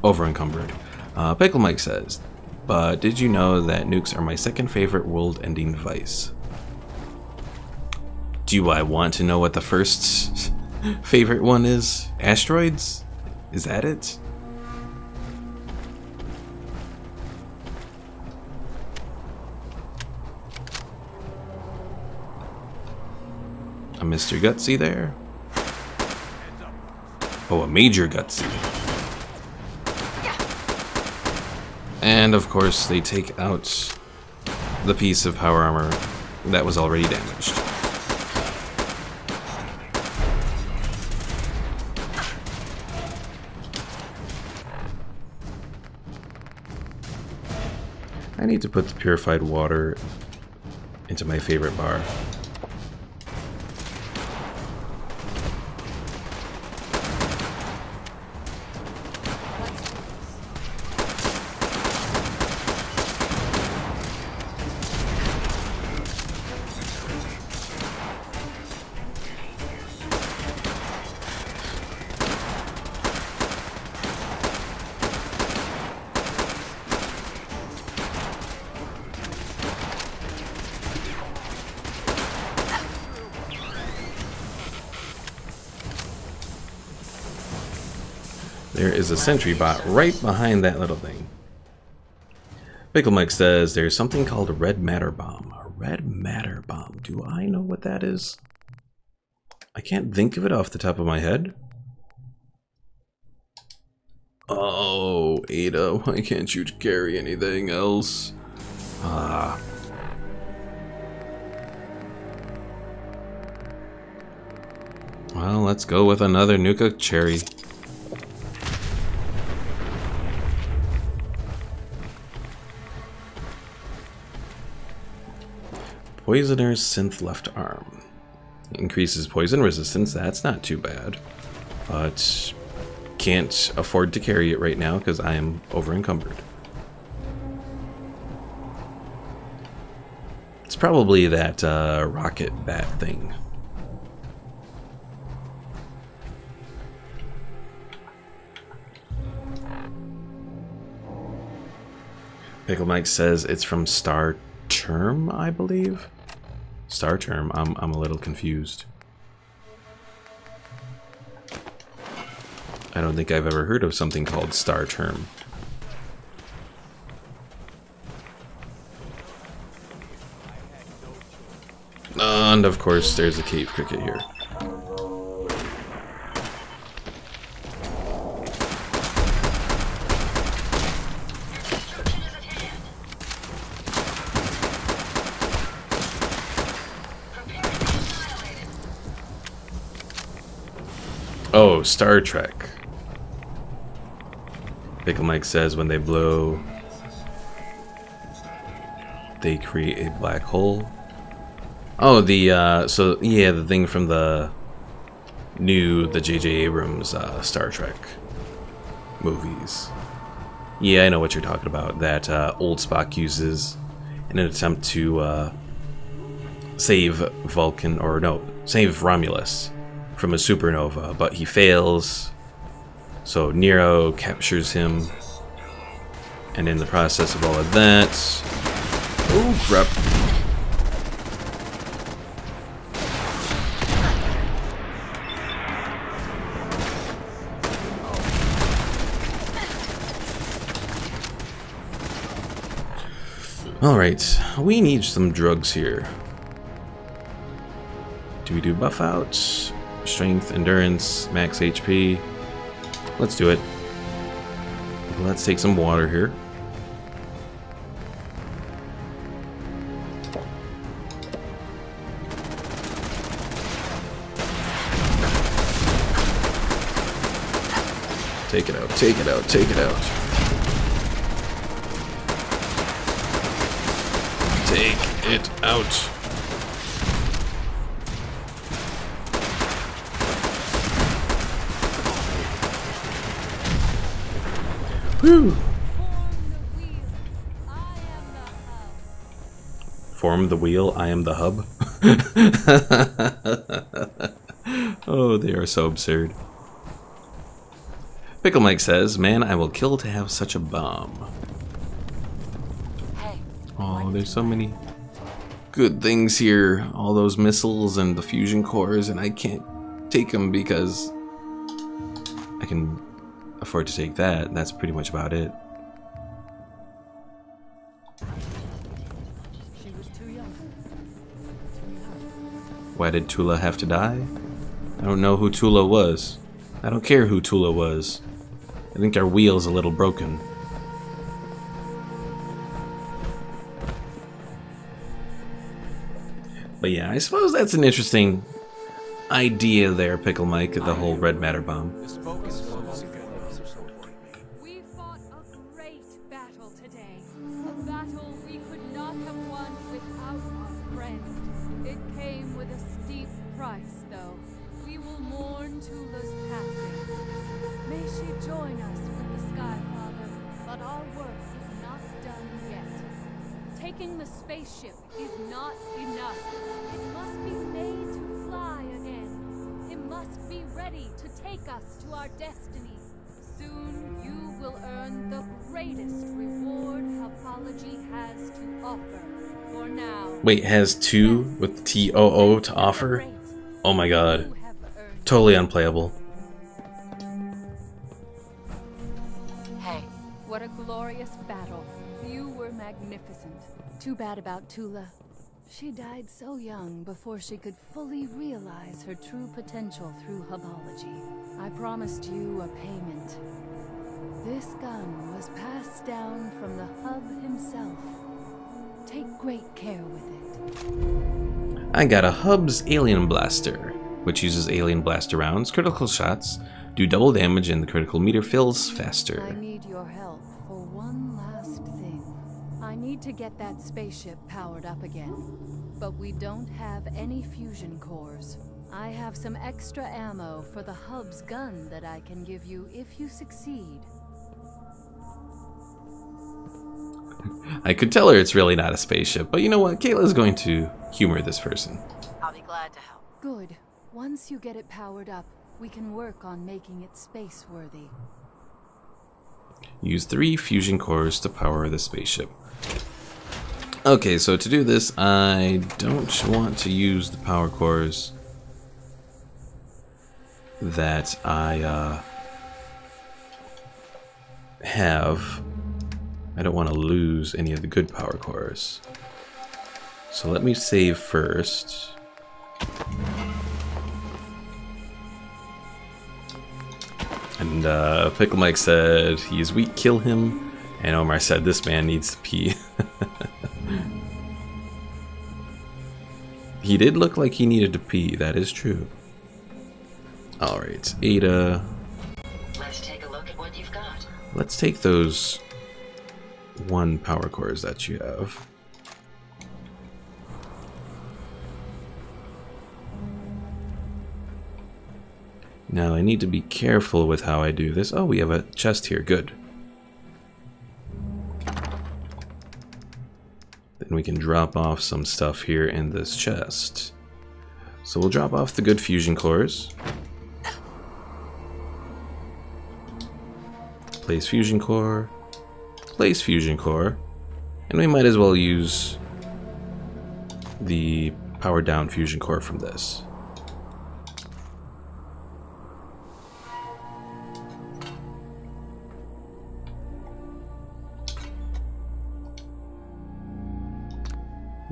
encumbered. Pickle Mike says, "But did you know that nukes are my second favorite world-ending device?" Do I want to know what the first favorite one is? Asteroids? Is that it? A Mr. Gutsy there. Oh, a Major Gutsy. And of course, they take out the piece of power armor that was already damaged. I need to put the purified water into my favorite bar. There is a sentry bot right behind that little thing. Pickle Mike says there's something called a red matter bomb. A red matter bomb. Do I know what that is? I can't think of it off the top of my head. Oh, Ada, why can't you carry anything else? Ah. Well, let's go with another Nuka cherry. Poisoner's Synth Left Arm. Increases poison resistance, that's not too bad. But can't afford to carry it right now because I am over encumbered. It's probably that rocket bat thing. Pickle Mike says it's from Star Term, I believe. Star Term. I'm a little confused. I don't think I've ever heard of something called Star Term. And of course, there's a cave cricket here. Oh, Star Trek. Pickle Mike says when they blow, they create a black hole. Oh, so yeah, the thing from the J.J. Abrams Star Trek movies. Yeah, I know what you're talking about. That old Spock uses in an attempt to save Vulcan, or no, save Romulus from a supernova, but he fails, so Nero captures him, and in the process of all of that, oh crap, alright, we need some drugs here. Do we do buff outs? Strength, endurance, max HP. Let's do it. Let's take some water here. Take it out, take it out, take it out. Take it out. Whew. Form the wheel, I am the hub. Oh, they are so absurd. Pickle Mike says, man, I will kill to have such a bomb. Oh, there's so many good things here. All those missiles and the fusion cores, and I can't take them because I can afford to take that. That's pretty much about it. She was too young. Too young. Why did Tula have to die? I don't know who Tula was. I don't care who Tula was. I think our wheel's a little broken. But yeah, I suppose that's an interesting idea there, Pickle Mike, the whole red matter bomb. We fought a great battle today. A battle we could not have won without our friend. It came with a steep price, though. We will mourn Tula's passing. May she join us with the Sky Father, but our work is not done yet. Taking the spaceship is not enough. It must be made to fly again. It must be ready to take us to our destiny. Soon you will earn the greatest reward Hapology has to offer. For now... Wait, has 2 with T-O-O to offer? Oh my god. Totally unplayable. Hey, what a glorious battle. You were magnificent. Too bad about Tula. She died so young before she could fully realize her true potential through Hubology. I promised you a payment. This gun was passed down from the Hub himself. Take great care with it. I got a Hub's Alien Blaster, which uses Alien Blaster rounds. Critical shots do double damage and the critical meter fills faster. I need your help for one last thing. I need to get that spaceship powered up again, but we don't have any fusion cores. I have some extra ammo for the Hub's gun that I can give you if you succeed. I could tell her it's really not a spaceship, but you know what? Kayla's going to humor this person. I'll be glad to help. Good. Once you get it powered up, we can work on making it space-worthy. Use 3 fusion cores to power the spaceship. Okay, so to do this, I don't want to use the power cores that I have. I don't want to lose any of the good power cores. So let me save first. And Pickle Mike said he is weak, kill him. And Omar said this man needs to pee. He did look like he needed to pee, that is true. Alright, Ada. Let's take a look at what you've got. Let's take those 1 power cores that you have. Now I need to be careful with how I do this. Oh, we have a chest here, good. Then we can drop off some stuff here in this chest. So we'll drop off the good fusion cores. Place fusion core. Place fusion core. And we might as well use the powered down fusion core from this.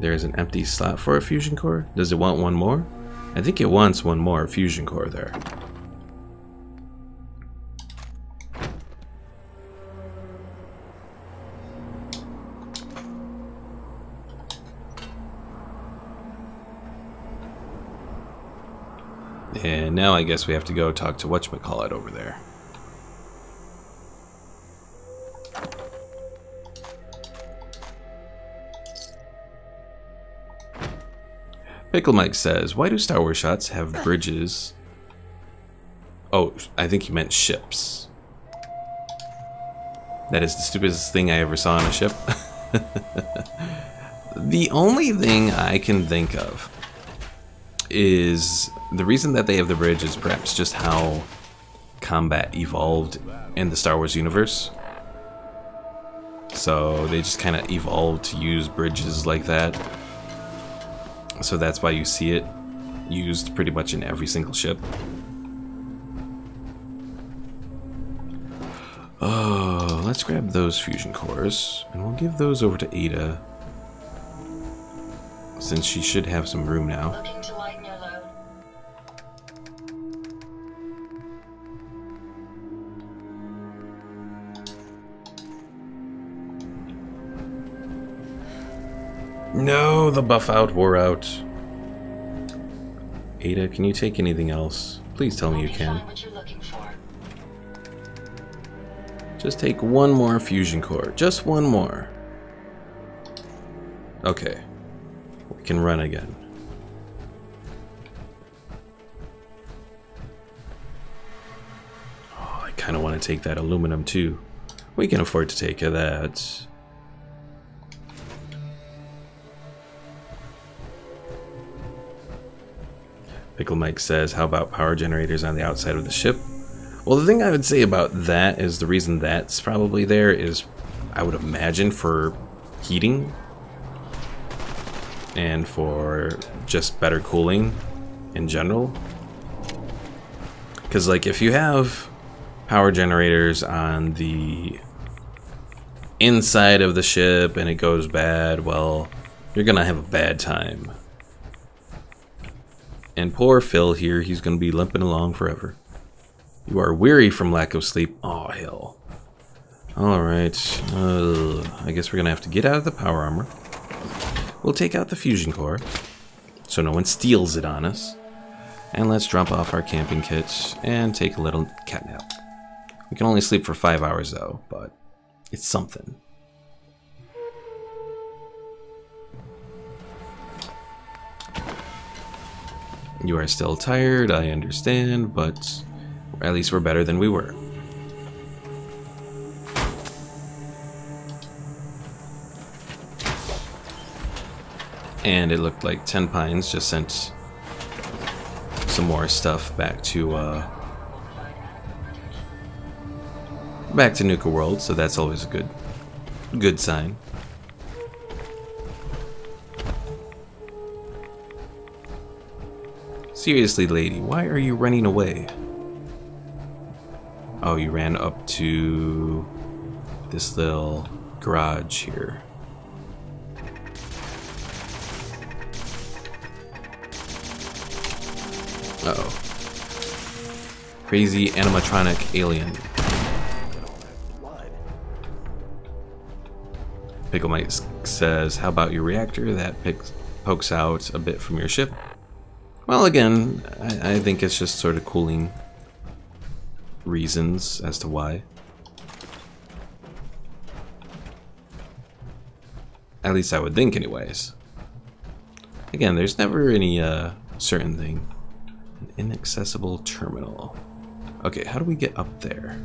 There's an empty slot for a fusion core. Does it want 1 more? I think it wants 1 more fusion core there. And now I guess we have to go talk to whatchamacallit over there. Pickle Mike says, why do Star Wars shots have bridges? Oh, I think he meant ships. That is the stupidest thing I ever saw on a ship. The only thing I can think of is the reason that they have the bridge is perhaps just how combat evolved in the Star Wars universe. So they just kind of evolved to use bridges like that. So that's why you see it used pretty much in every single ship. Oh, let's grab those fusion cores, and we'll give those over to Ada, since she should have some room now. Looking to lighten your No, the buff out wore out. Ada, can you take anything else? Please tell me you can. Find what you're looking for. Just take one more fusion core. Just one more. Okay. We can run again. Oh, I kind of want to take that aluminum too. We can afford to take that. Pickle Mike says, how about power generators on the outside of the ship? Well, the thing I would say about that is the reason that's probably there is, I would imagine, for heating and for just better cooling in general. Because, like, if you have power generators on the inside of the ship and it goes bad, well, you're gonna have a bad time. And poor Phil here, he's gonna be limping along forever. You are weary from lack of sleep. Oh, hell. Alright. I guess we're gonna have to get out of the power armor. We'll take out the fusion core, so no one steals it on us. And let's drop off our camping kits and take a little cat nap. We can only sleep for 5 hours though, but it's something. You are still tired, I understand, but at least we're better than we were. And it looked like 10 Pines just sent some more stuff back to Nuka World, so that's always a good sign. Seriously, lady, why are you running away? Oh, you ran up to this little garage here. Uh-oh. Crazy animatronic alien. Pickle Mike says, how about your reactor that pokes out a bit from your ship? Well, again, I think it's just sort of cooling reasons as to why. At least I would think anyways. Again, there's never any certain thing. An inaccessible terminal. Okay, how do we get up there?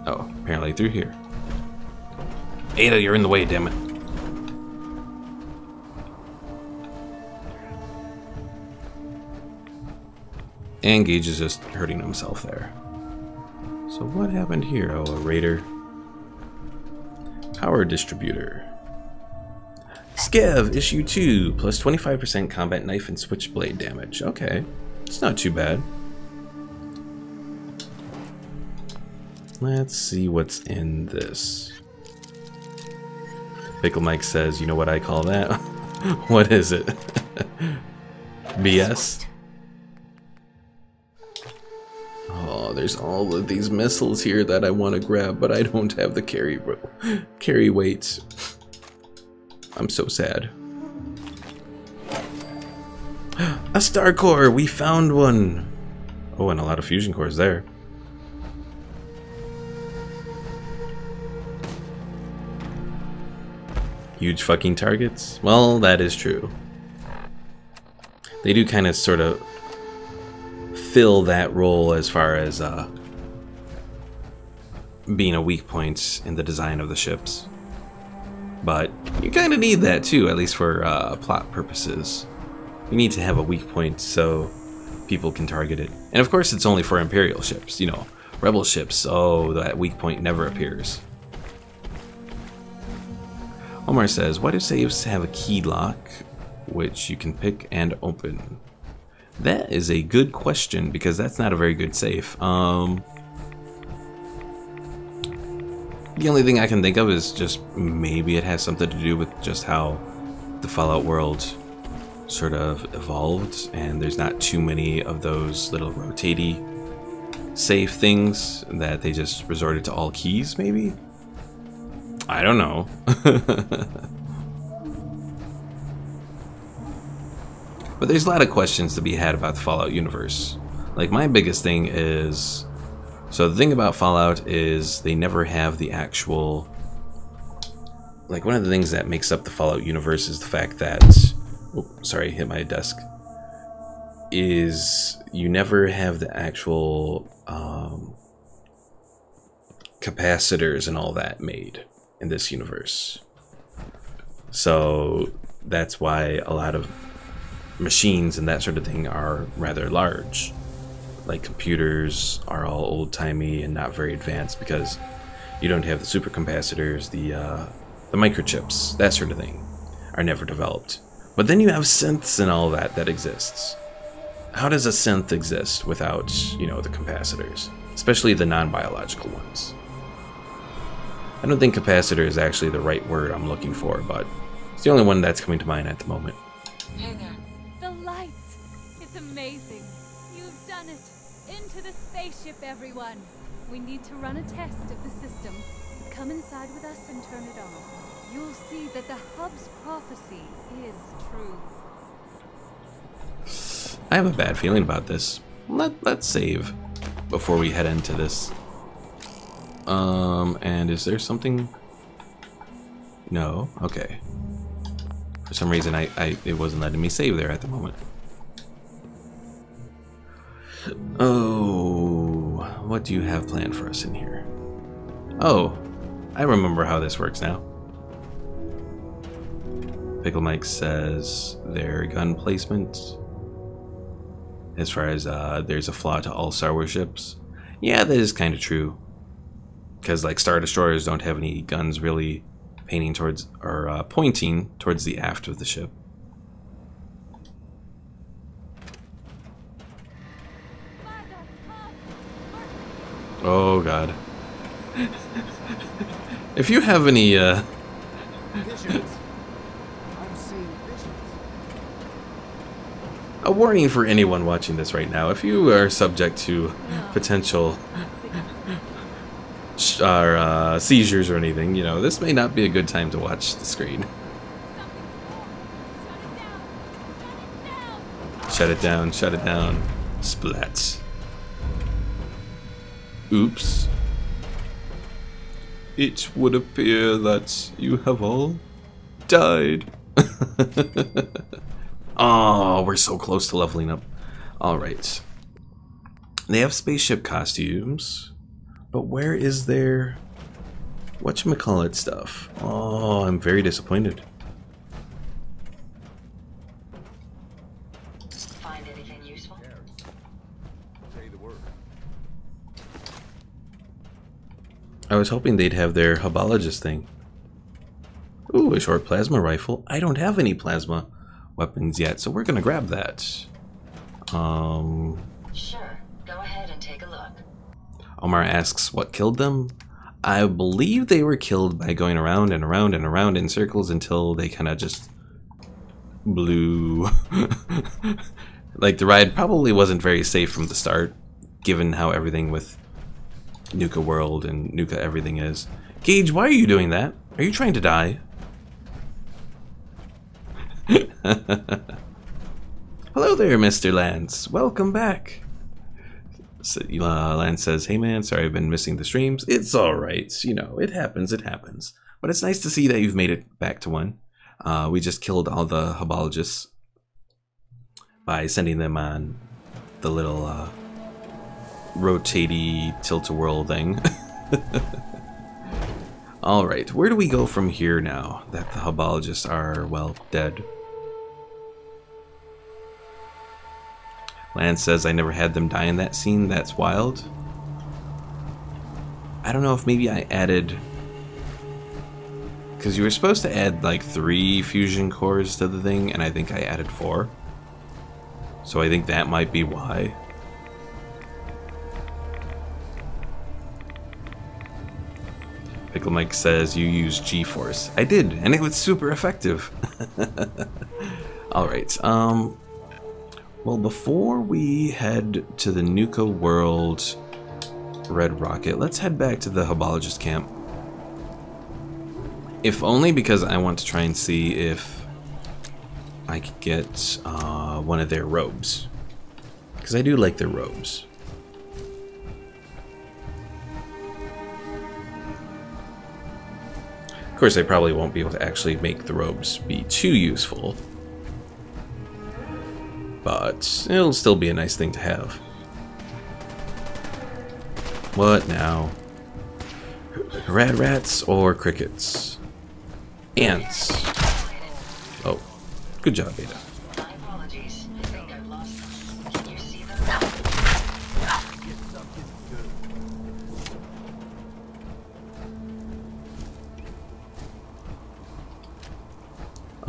Oh, apparently through here. Ada, you're in the way, damn it. And Gage is just hurting himself there. So what happened here? Oh, a raider. Power distributor. Skev, issue 2, plus 25% combat knife and switchblade damage. Okay, it's not too bad. Let's see what's in this. Pickle Mike says, you know what I call that? What is it? BS? Oh, there's all of these missiles here that I want to grab, but I don't have the carry weight. I'm so sad. A star core! We found one! Oh, and a lot of fusion cores there. Huge fucking targets? Well, that is true. They do kind of sort of fill that role as far as being a weak point in the design of the ships. But you kind of need that too, at least for plot purposes. You need to have a weak point so people can target it. And of course it's only for Imperial ships, you know. Rebel ships, oh, that weak point never appears. Omar says, why do saves have a key lock which you can pick and open? That is a good question, because that's not a very good safe. The only thing I can think of is just maybe it has something to do with just how the Fallout world sort of evolved, and there's not too many of those little rotatey safe things that they just resorted to all keys, maybe? I don't know. But there's a lot of questions to be had about the Fallout universe. Like, my biggest thing is... So the thing about Fallout is they never have the actual... Like, one of the things that makes up the Fallout universe is the fact that... Oh, sorry, hit my desk. Is you never have the actual capacitors and all that made in this universe. So that's why a lot of machines and that sort of thing are rather large. Like, computers are all old-timey and not very advanced because you don't have the supercapacitors, the microchips, that sort of thing are never developed. But then you have synths and all that that exists. How does a synth exist without, you know, the capacitors? Especially the non-biological ones. I don't think capacitor is actually the right word I'm looking for, but it's the only one that's coming to mind at the moment. Hey there. The lights! It's amazing. You've done it. Into the spaceship, everyone. We need to run a test of the system. Come inside with us and turn it on. You'll see that the hub's prophecy is true. I have a bad feeling about this. Let's save before we head into this. And is there something? No? Okay. For some reason, it wasn't letting me save there at the moment. Oh, what do you have planned for us in here? Oh, I remember how this works now. Pickle Mike says their gun placement, as far as there's a flaw to all Star Wars ships. Yeah, that is kind of true. Because, like, Star Destroyers don't have any guns really pointing towards the aft of the ship. Oh god. If you have any Visions. I'm seeing visions. a warning for anyone watching this right now, if you are subject to potential seizures or anything, you know, this may not be a good time to watch the screen. Shut it down, shut it down. Splat. Oops. It would appear that you have all died. Oh, we're so close to leveling up. Alright. They have spaceship costumes. But where is their whatchamacallit stuff? Oh, I'm very disappointed. Find anything useful? Say the word. I was hoping they'd have their hubologist thing. Ooh, a short plasma rifle. I don't have any plasma weapons yet, so we're gonna grab that. Sure. Go ahead and take a look. Omar asks what killed them. I believe they were killed by going around and around and around in circles until they kind of just blew. Like, the ride probably wasn't very safe from the start, given how everything with Nuka World and Nuka everything is. Gage, why are you doing that? Are you trying to die? Hello there, Mr. Lance. Welcome back. So, Lance says, hey man, sorry I've been missing the streams. It's alright, you know, it happens. But it's nice to see that you've made it back to one. We just killed all the hubologists by sending them on the little rotatey tilt-a-whirl thing. Alright, where do we go from here now that the hubologists are, well, dead? Lance says, I never had them die in that scene. That's wild. I don't know if maybe I added... Because you were supposed to add like 3 fusion cores to the thing, and I think I added 4. So I think that might be why. Pickle Mike says, you used G-Force. I did, and it was super effective. Alright, well, before we head to the Nuka World Red Rocket, let's head back to the Hubologist camp. If only because I want to try and see if I could get one of their robes. Because I do like their robes. Of course, I probably won't be able to actually make the robes be too useful. But it'll still be a nice thing to have. What now? Rad rats or crickets? Ants. Oh, good job, Beta. My apologies. I think I've lost them. Can you see them?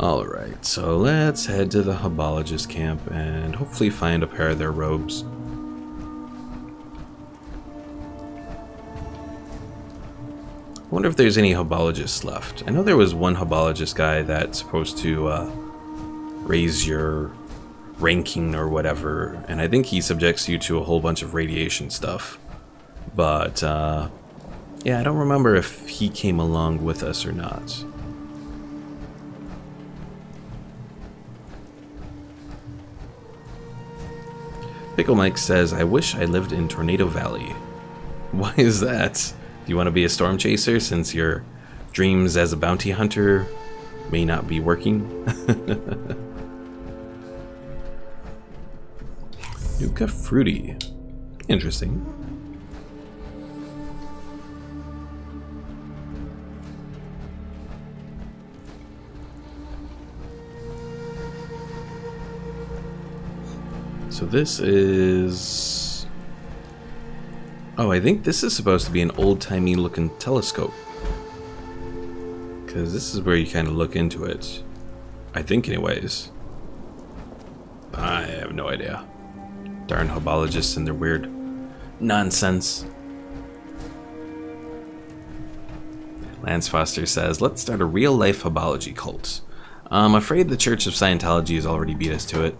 Alright, so let's head to the Hubologist camp and hopefully find a pair of their robes. I wonder if there's any Hubologists left. I know there was one Hubologist guy that's supposed to raise your ranking or whatever, and I think he subjects you to a whole bunch of radiation stuff. But, yeah, I don't remember if he came along with us or not. Pickle Mike says, I wish I lived in Tornado Valley. Why is that? Do you want to be a storm chaser since your dreams as a bounty hunter may not be working? Nuka Fruity. Interesting. So this is... Oh, I think this is supposed to be an old-timey looking telescope. Because this is where you kind of look into it. I think anyways. I have no idea. Darn Hubologists and their weird nonsense. Lance Foster says, let's start a real-life Hubology cult. I'm afraid the Church of Scientology has already beat us to it.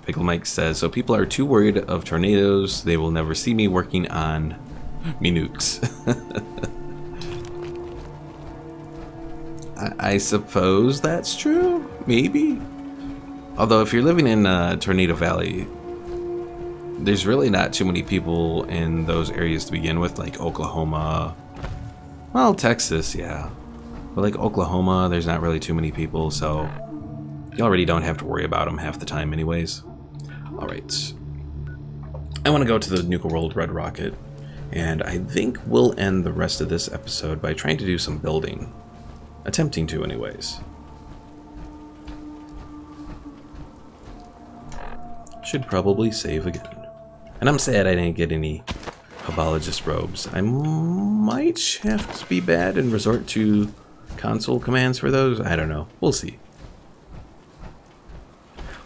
Pickle Mike says, so people are too worried of tornadoes, they will never see me working on me nukes. I suppose that's true? Maybe? Although if you're living in Tornado Valley, there's really not too many people in those areas to begin with, like Oklahoma. Well, Texas, yeah. But like Oklahoma, there's not really too many people, so you already don't have to worry about them half the time anyways. Alright. I want to go to the Nuka World Red Rocket, and I think we'll end the rest of this episode by trying to do some building. Attempting to anyways. Should probably save again. And I'm sad I didn't get any Hubologist robes. I might have to be bad and resort to console commands for those. I don't know. We'll see.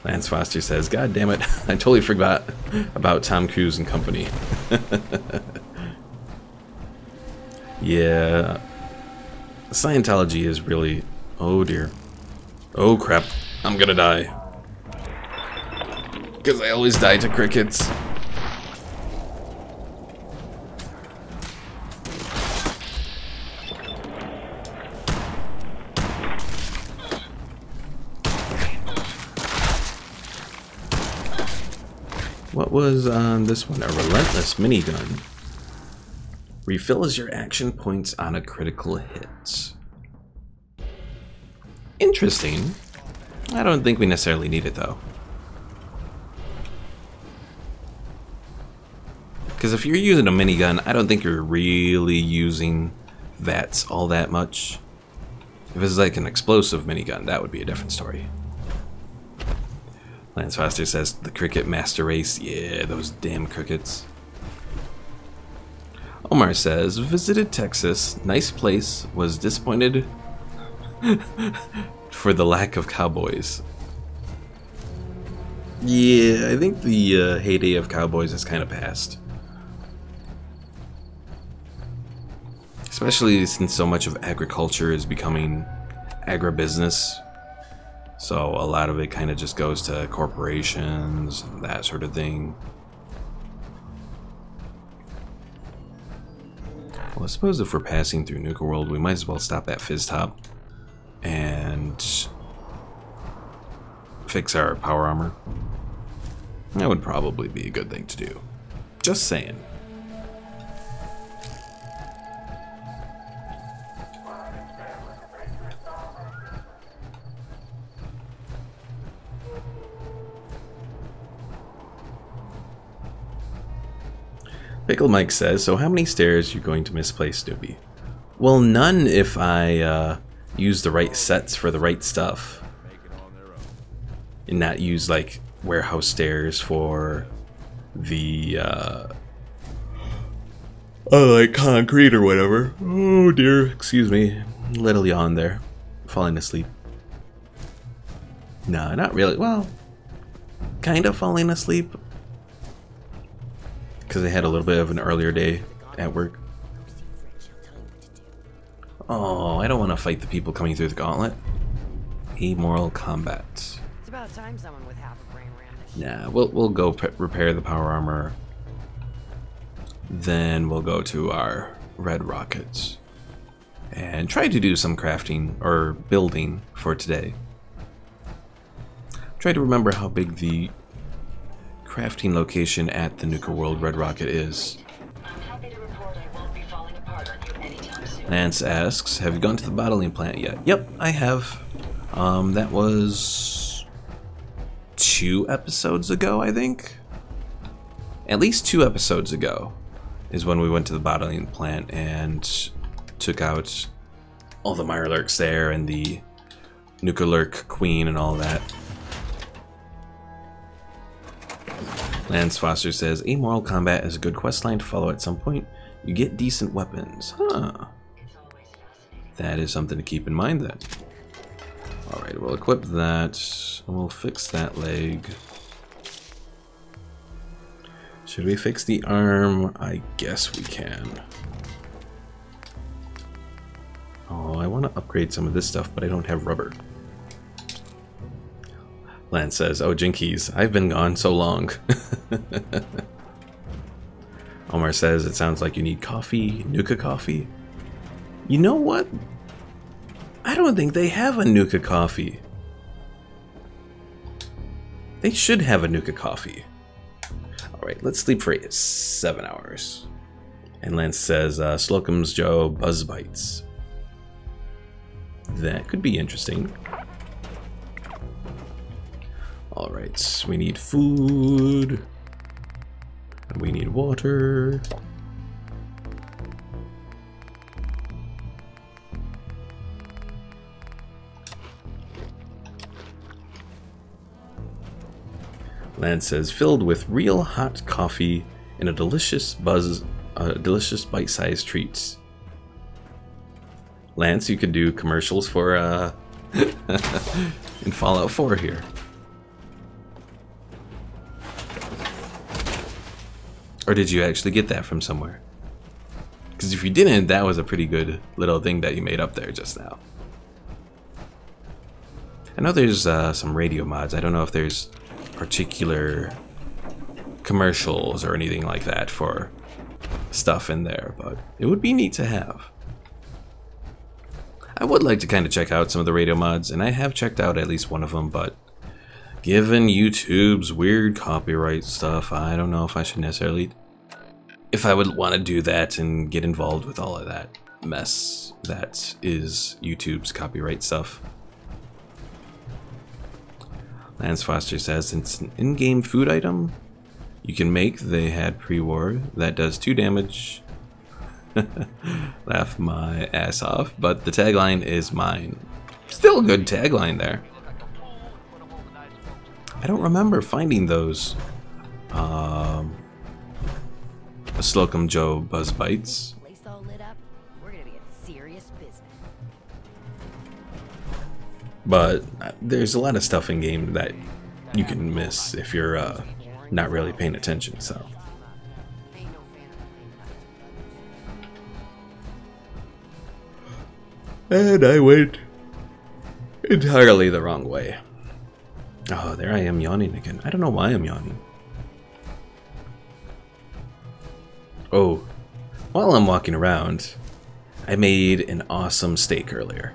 Lance Foster says, God damn it, I totally forgot about Tom Cruise and company. Yeah. Scientology is really... Oh dear. Oh crap. I'm gonna die. Because I always die to crickets. What was on this one? A relentless minigun. Refills your action points on a critical hit. Interesting. I don't think we necessarily need it though. Because if you're using a minigun, I don't think you're really using VATS all that much. If it's like an explosive minigun, that would be a different story. Lance Foster says, the cricket master race. Yeah, those damn crickets. Omar says, visited Texas. Nice place. Was disappointed for the lack of cowboys. Yeah, I think the heyday of cowboys has kind of passed. Especially since so much of agriculture is becoming agribusiness. So a lot of it kind of just goes to corporations and that sort of thing. Well, I suppose if we're passing through Nuka World, we might as well stop at Fizz Top and fix our power armor. That would probably be a good thing to do. Just saying. Pickle Mike says, so how many stairs are you going to misplace, Snoopy? Well, none if I use the right sets for the right stuff. And not use, like, warehouse stairs for the, like, concrete or whatever. Oh, dear. Excuse me. Little yawn there. Falling asleep. No, not really. Well, kind of falling asleep. Because I had a little bit of an earlier day at work. Oh, I don't want to fight the people coming through the gauntlet. Amoral combat. It's about time someone with half a brain ran this shit. Nah, we'll go repair the power armor. Then we'll go to our red rockets and try to do some crafting or building for today. Try to remember how big the crafting location at the Nuka World Red Rocket is. I'm happy to report I won't be falling apart on you anytime soon. Lance asks, have you gone to the bottling plant yet? Yep, I have. That was 2 episodes ago, I think. At least 2 episodes ago is when we went to the bottling plant and took out all the Mirelurks there and the Nuka Lurk Queen and all that. Lance Foster says, amoral combat is a good questline to follow at some point. You get decent weapons. Huh. That is something to keep in mind then. Alright, we'll equip that. And we'll fix that leg. Should we fix the arm? I guess we can. Oh, I want to upgrade some of this stuff, but I don't have rubber. Lance says, oh, Jinkies, I've been gone so long. Omar says, it sounds like you need coffee, Nuka coffee. You know what? I don't think they have a Nuka coffee. They should have a Nuka coffee. Alright, let's sleep for 7 hours. And Lance says, Slocum's Joe Buzz Bites. That could be interesting. Alright, we need food. And we need water. Lance says, filled with real hot coffee and a delicious bite-sized treats. Lance, you could do commercials for in Fallout 4 here. Or did you actually get that from somewhere? Because if you didn't, that was a pretty good little thing that you made up there just now. I know there's some radio mods. I don't know if there's particular commercials or anything like that for stuff in there, but it would be neat to have. I would like to kind of check out some of the radio mods, and I have checked out at least one of them, but given YouTube's weird copyright stuff, I don't know if I should necessarily... if I would want to do that and get involved with all of that mess that is YouTube's copyright stuff. Lance Foster says, it's an in-game food item you can make. They had pre-war that does 2 damage. Laugh my ass off, but the tagline is mine. Still a good tagline there. I don't remember finding those Slocum Joe Buzz Bites. Place all lit up. We're gonna be in serious business. But there's a lot of stuff in game that you can miss if you're not really paying attention, so. And I went entirely the wrong way. Oh, there I am yawning again. I don't know why I'm yawning. Oh, while I'm walking around, I made an awesome steak earlier.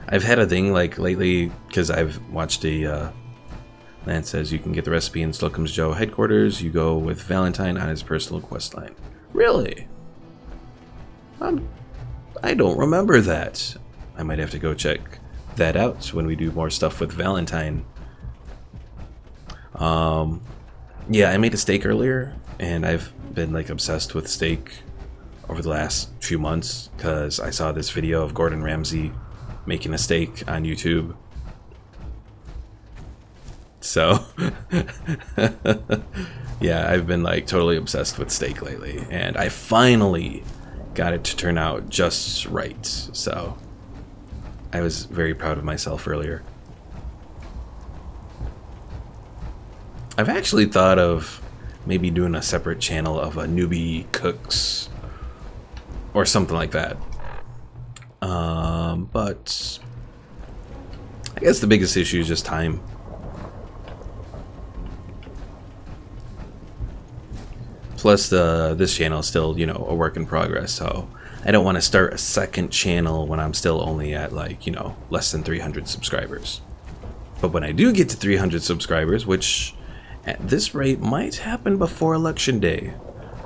I've had a thing like lately because I've watched a Lance says you can get the recipe in Slocum's Joe headquarters. You go with Valentine on his personal quest line. Really? I don't remember that. I might have to go check that out when we do more stuff with Valentine. Yeah, I made a steak earlier, and I've been like obsessed with steak over the last few months because I saw this video of Gordon Ramsay making a steak on YouTube. So yeah, I've been like totally obsessed with steak lately, and I finally got it to turn out just right. So I was very proud of myself earlier. I've actually thought of maybe doing a separate channel of a newbie cooks or something like that. But I guess the biggest issue is just time. Plus, this channel is still, you know, a work in progress, so I don't want to start a second channel when I'm still only at, like, you know, less than 300 subscribers. But when I do get to 300 subscribers, which at this rate might happen before Election Day,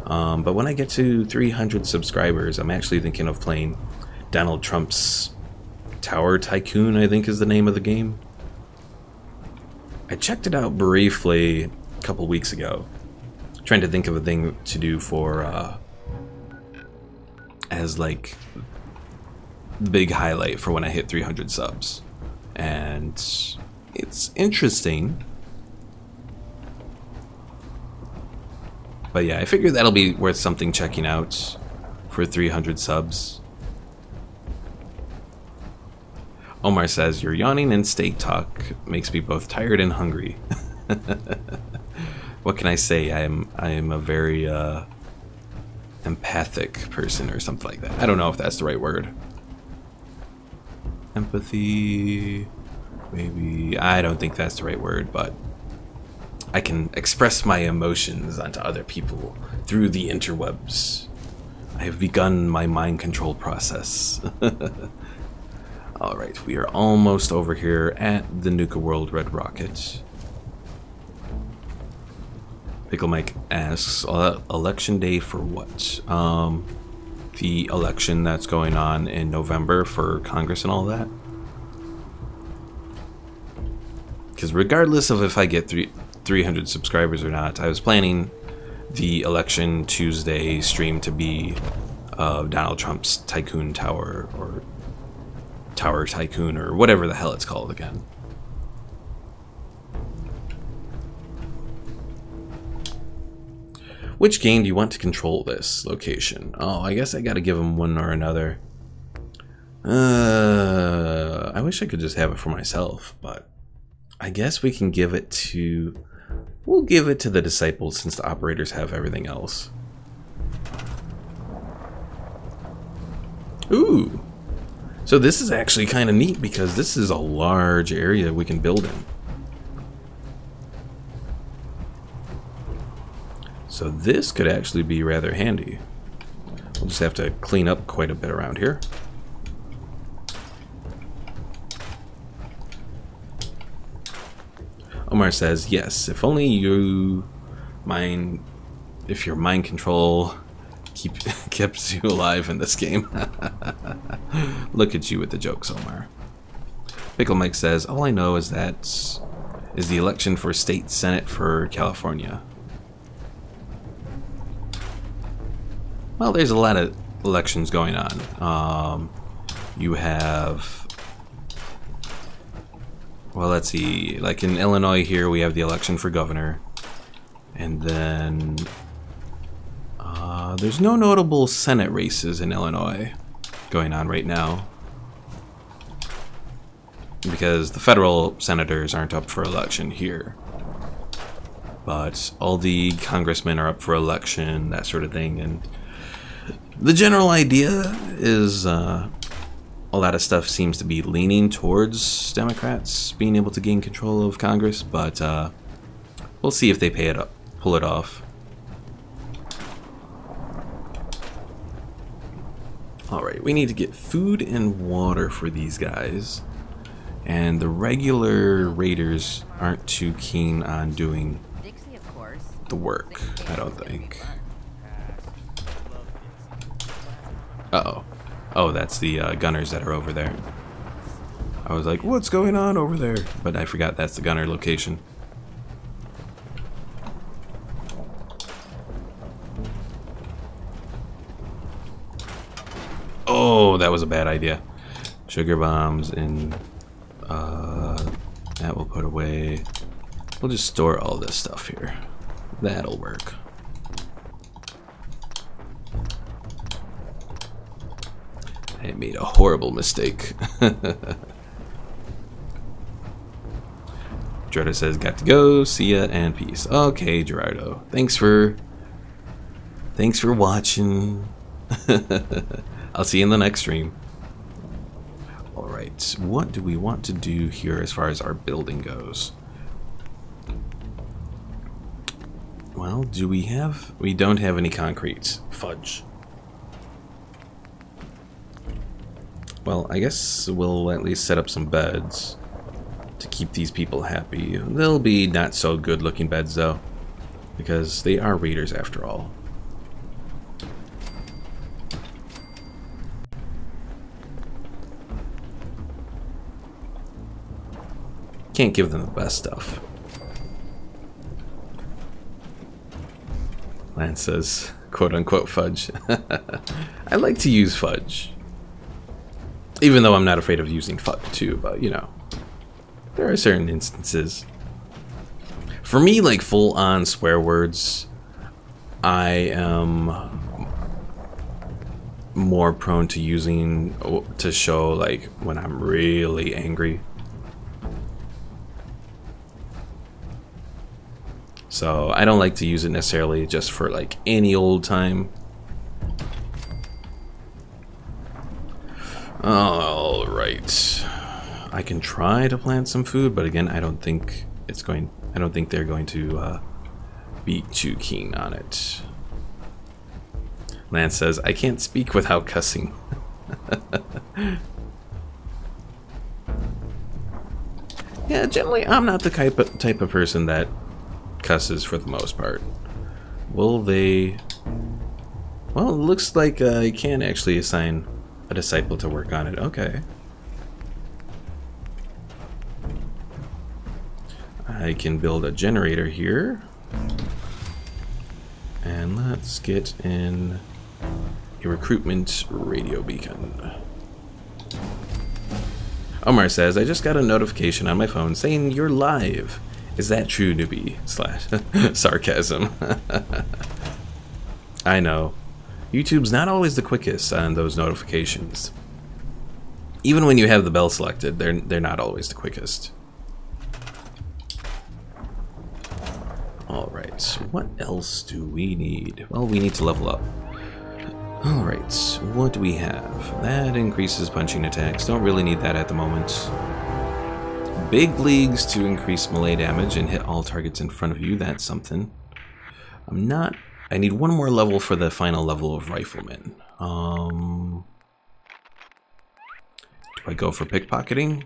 but when I get to 300 subscribers, I'm actually thinking of playing Donald Trump's Tower Tycoon, I think is the name of the game. I checked it out briefly a couple weeks ago, trying to think of a thing to do for as like the big highlight for when I hit 300 subs, and it's interesting. But yeah, I figure that'll be worth something checking out for 300 subs. Omar says, your yawning and steak talk makes me both tired and hungry. What can I say? I am a very empathic person or something like that. I don't know if that's the right word. Empathy, maybe. I don't think that's the right word, but I can express my emotions onto other people through the interwebs. I have begun my mind control process. Alright, we are almost over here at the Nuka World Red Rocket. Pickle Mike asks, election day for what? The election that's going on in November for Congress and all that? Because regardless of if I get 300 subscribers or not, I was planning the election Tuesday stream to be Donald Trump's Tycoon Tower, or Tower Tycoon, or whatever the hell it's called again. Which game do you want to control this location? Oh, I guess I gotta give them one or another. I wish I could just have it for myself, but I guess we can give it to... We'll give it to the Disciples since the operators have everything else. Ooh! So this is actually kind of neat because this is a large area we can build in. So this could actually be rather handy. We'll just have to clean up quite a bit around here. Omar says, yes, if only your mind control keeps you alive in this game. Look at you with the jokes, Omar. Pickle Mike says, all I know is that is the election for state senate for California. Well, there's a lot of elections going on. You have, well, let's see, like in Illinois here we have the election for governor, and then there's no notable Senate races in Illinois going on right now because the federal senators aren't up for election here, but all the congressmen are up for election, that sort of thing. And the general idea is a lot of stuff seems to be leaning towards Democrats being able to gain control of Congress, but we'll see if they pull it off. Alright, we need to get food and water for these guys. And the regular raiders aren't too keen on doing the work, I don't think. Uh-oh. Oh, that's the gunners that are over there. I was like, what's going on over there? But I forgot that's the gunner location. Oh, that was a bad idea. Sugar bombs and that we'll put away. We'll just store all this stuff here. That'll work. I made a horrible mistake. Gerardo says, got to go, see ya, and peace. Okay, Gerardo. Thanks for watching. I'll see you in the next stream. Alright, what do we want to do here as far as our building goes? Well, do we have... We don't have any concrete. Fudge. Well, I guess we'll at least set up some beds to keep these people happy. They'll be not so good looking beds though, because they are raiders after all. Can't give them the best stuff. Lance says, quote unquote fudge. I like to use fudge. Even though I'm not afraid of using fuck too, but you know, there are certain instances. For me, like full on swear words, I am more prone to using to show like when I'm really angry. So I don't like to use it necessarily just for like any old time. All right, I can try to plant some food, but again, I don't think they're going to be too keen on it. Lance says, I can't speak without cussing. Yeah, generally, I'm not the type of person that cusses for the most part. Will they... Well, it looks like I can actually assign a disciple to work on it. Okay. I can build a generator here. And let's get in a recruitment radio beacon. Omar says, I just got a notification on my phone saying you're live. Is that true, newbie? / sarcasm. I know. YouTube's not always the quickest on those notifications. Even when you have the bell selected, they're not always the quickest. Alright, what else do we need? Well, we need to level up. Alright, what do we have? That increases punching attacks. Don't really need that at the moment. Big leagues to increase melee damage and hit all targets in front of you. That's something. I need one more level for the final level of Rifleman. Do I go for pickpocketing?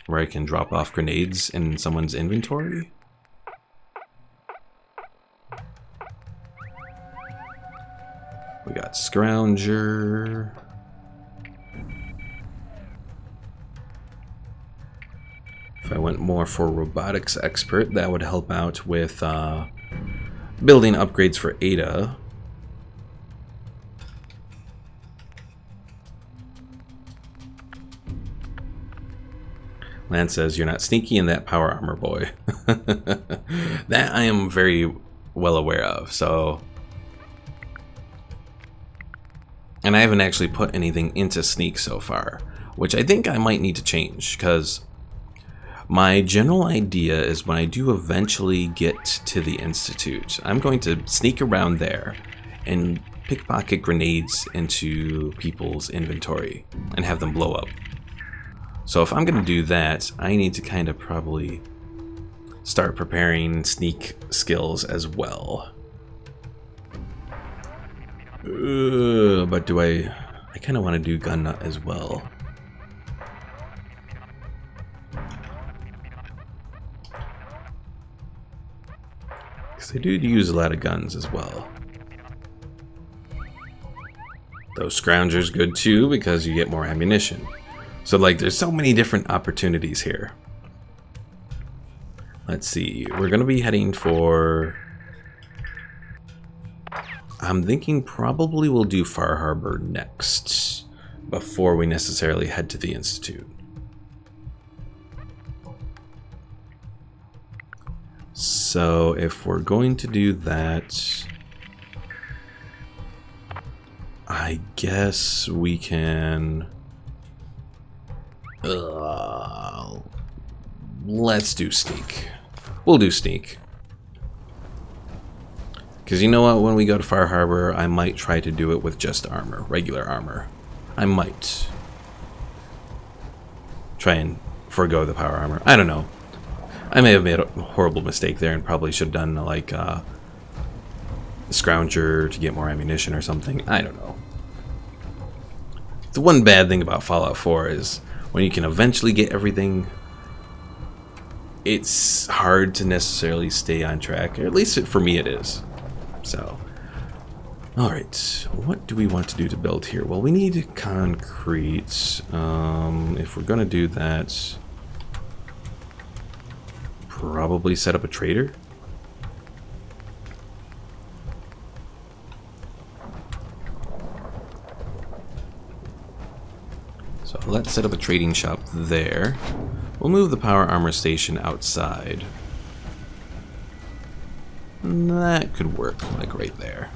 Where I can drop off grenades in someone's inventory? We got Scrounger. If I went more for Robotics Expert, that would help out with building upgrades for Ada. Lance says, you're not sneaky in that power armor, boy. That I am very well aware of, so... And I haven't actually put anything into sneak so far, which I think I might need to change, because my general idea is when I do eventually get to the Institute, I'm going to sneak around there and pickpocket grenades into people's inventory and have them blow up. So if I'm going to do that, I need to kind of probably start preparing sneak skills as well. But do I I kind of want to do gun nut as well. Because they do use a lot of guns as well. Though Scrounger's good too because you get more ammunition. So like there's so many different opportunities here. Let's see, we're gonna be heading for... I'm thinking probably we'll do Far Harbor next before we necessarily head to the Institute. So if we're going to do that, I guess we can... let's do sneak. We'll do sneak. Because you know what, when we go to Far Harbor, I might try to do it with just armor, regular armor. I might try and forego the power armor. I don't know. I may have made a horrible mistake there and probably should have done like Scrounger to get more ammunition or something. I don't know. The one bad thing about Fallout 4 is when you can eventually get everything, it's hard to necessarily stay on track. Or at least for me it is. So, alright, what do we want to do to build here? Well, we need concrete. If we're gonna do that, probably set up a trader. So let's set up a trading shop there. We'll move the power armor station outside. That could work, like right there.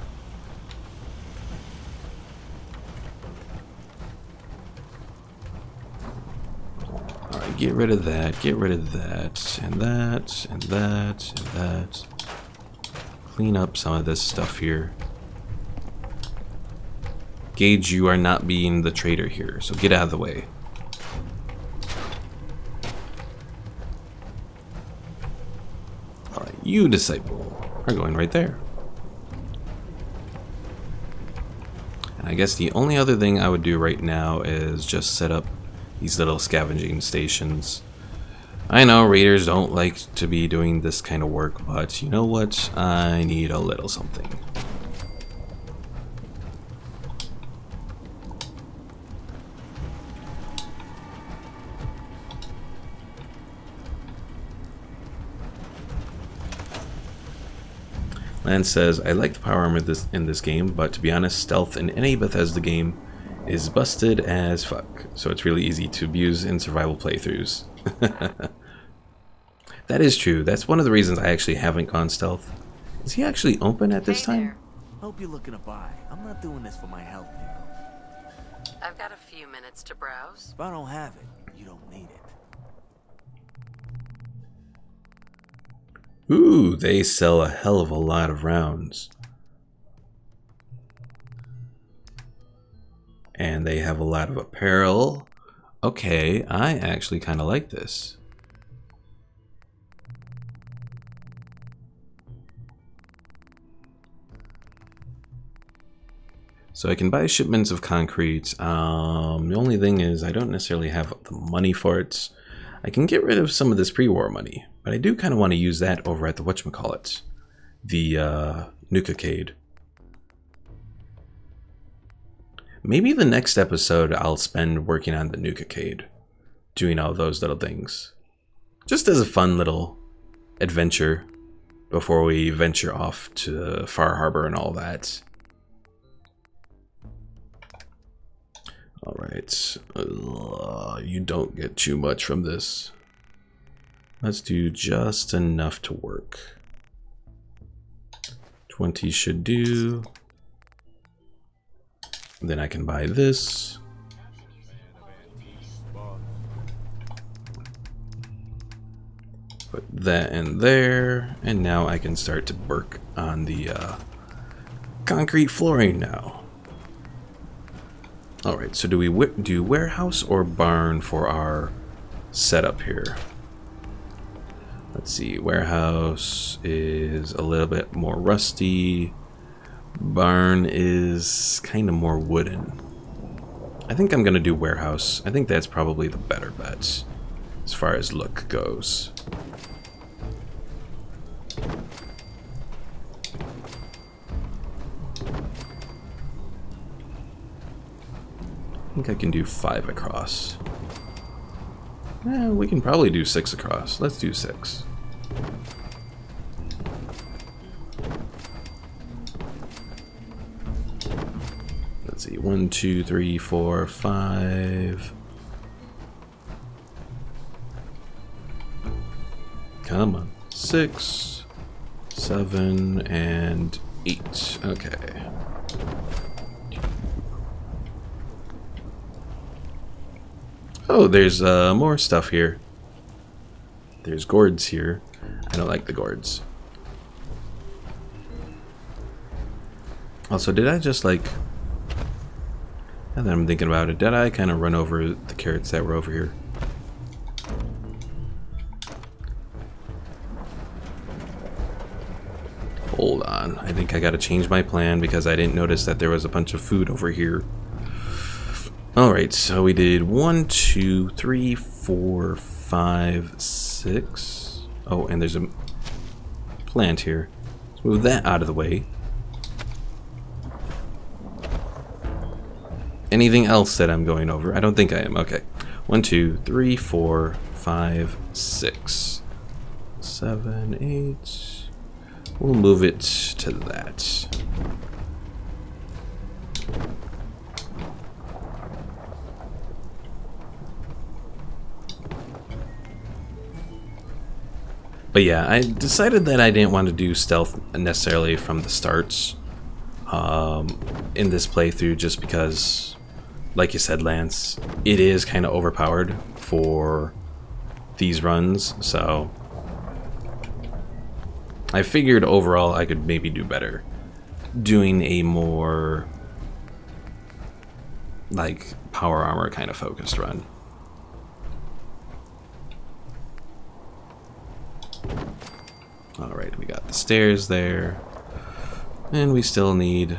Alright, get rid of that, get rid of that, and that, and that, and that. Clean up some of this stuff here. Gage, you are not being the trader here, so get out of the way. Alright, you disciple are going right there. And I guess the only other thing I would do right now is just set up these little scavenging stations. I know raiders don't like to be doing this kind of work, but you know what? I need a little something. Lance says, I like the power armor in this game, but to be honest, stealth in any Bethesda game is busted as fuck, so it's really easy to abuse in survival playthroughs. That is true. That's one of the reasons I actually haven't gone stealth. Is he actually open at this time? There. Hope you're looking to buy. I'm not doing this for my health, you know. I've got a few minutes to browse. If I don't have it, you don't need it. Ooh, they sell a hell of a lot of rounds. And they have a lot of apparel. Okay, I actually kind of like this. So I can buy shipments of concrete. The only thing is I don't necessarily have the money for it. I can get rid of some of this pre-war money, but I do kind of want to use that over at the whatchamacallit, the Nuka-cade. Maybe the next episode I'll spend working on the Nuka-cade, doing all those little things. Just as a fun little adventure before we venture off to Far Harbor and all that. Alright, you don't get too much from this. Let's do just enough to work. 20 should do. Then I can buy this. Put that in there, and now I can start to work on the concrete flooring now. Alright, so do we do warehouse or barn for our setup here? Let's see, warehouse is a little bit more rusty. Barn is kind of more wooden. I think I'm gonna do warehouse. I think that's probably the better bet as far as look goes. I think I can do 5 across. We can probably do 6 across. Let's do 6. Let's see, 1, 2, 3, 4, 5. Come on. 6, 7, and 8. Okay. Oh, there's more stuff here. There's gourds here. I don't like the gourds. Also, did I just like... Now that I'm thinking about it, did I kind of run over the carrots that were over here? Hold on. I think I gotta change my plan because I didn't notice that there was a bunch of food over here. Alright, so we did 1, 2, 3, 4, 5, 6. Oh, and there's a plant here. Let's move that out of the way. Anything else that I'm going over? I don't think I am. Okay. 1, 2, 3, 4, 5, 6, 7, 8. We'll move it to that. But yeah, I decided that I didn't want to do stealth necessarily from the start in this playthrough, just because, like you said, Lance, it is kind of overpowered for these runs, so I figured overall I could maybe do better doing a more like power armor kind of focused run. Alright, we got the stairs there. And we still need...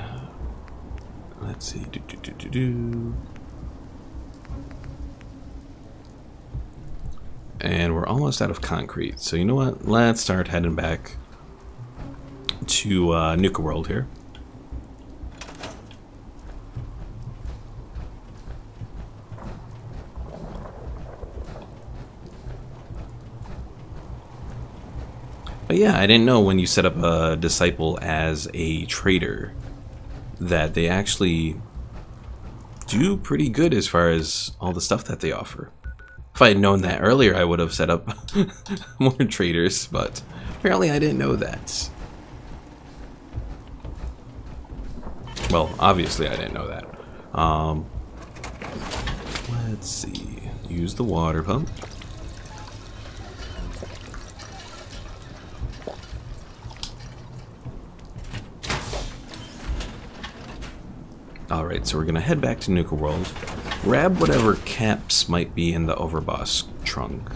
Let's see... And we're almost out of concrete. So you know what? Let's start heading back to Nuka World here. But yeah, I didn't know when you set up a disciple as a trader that they actually do pretty good as far as all the stuff that they offer. If I had known that earlier, I would have set up more traders, but apparently I didn't know that. Well, obviously I didn't know that. Let's see. Use the water pump. Alright, so we're gonna head back to Nuka World, grab whatever caps might be in the overboss trunk.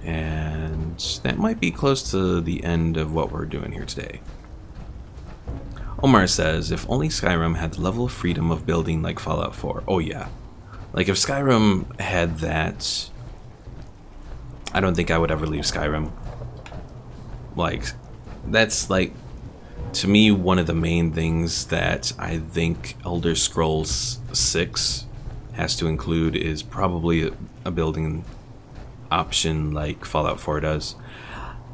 And that might be close to the end of what we're doing here today. Omar says, if only Skyrim had the level of freedom of building like Fallout 4. Oh yeah. Like if Skyrim had that, I don't think I would ever leave Skyrim. Like, that's like, to me, one of the main things that I think Elder Scrolls 6 has to include is probably a building option like Fallout 4 does.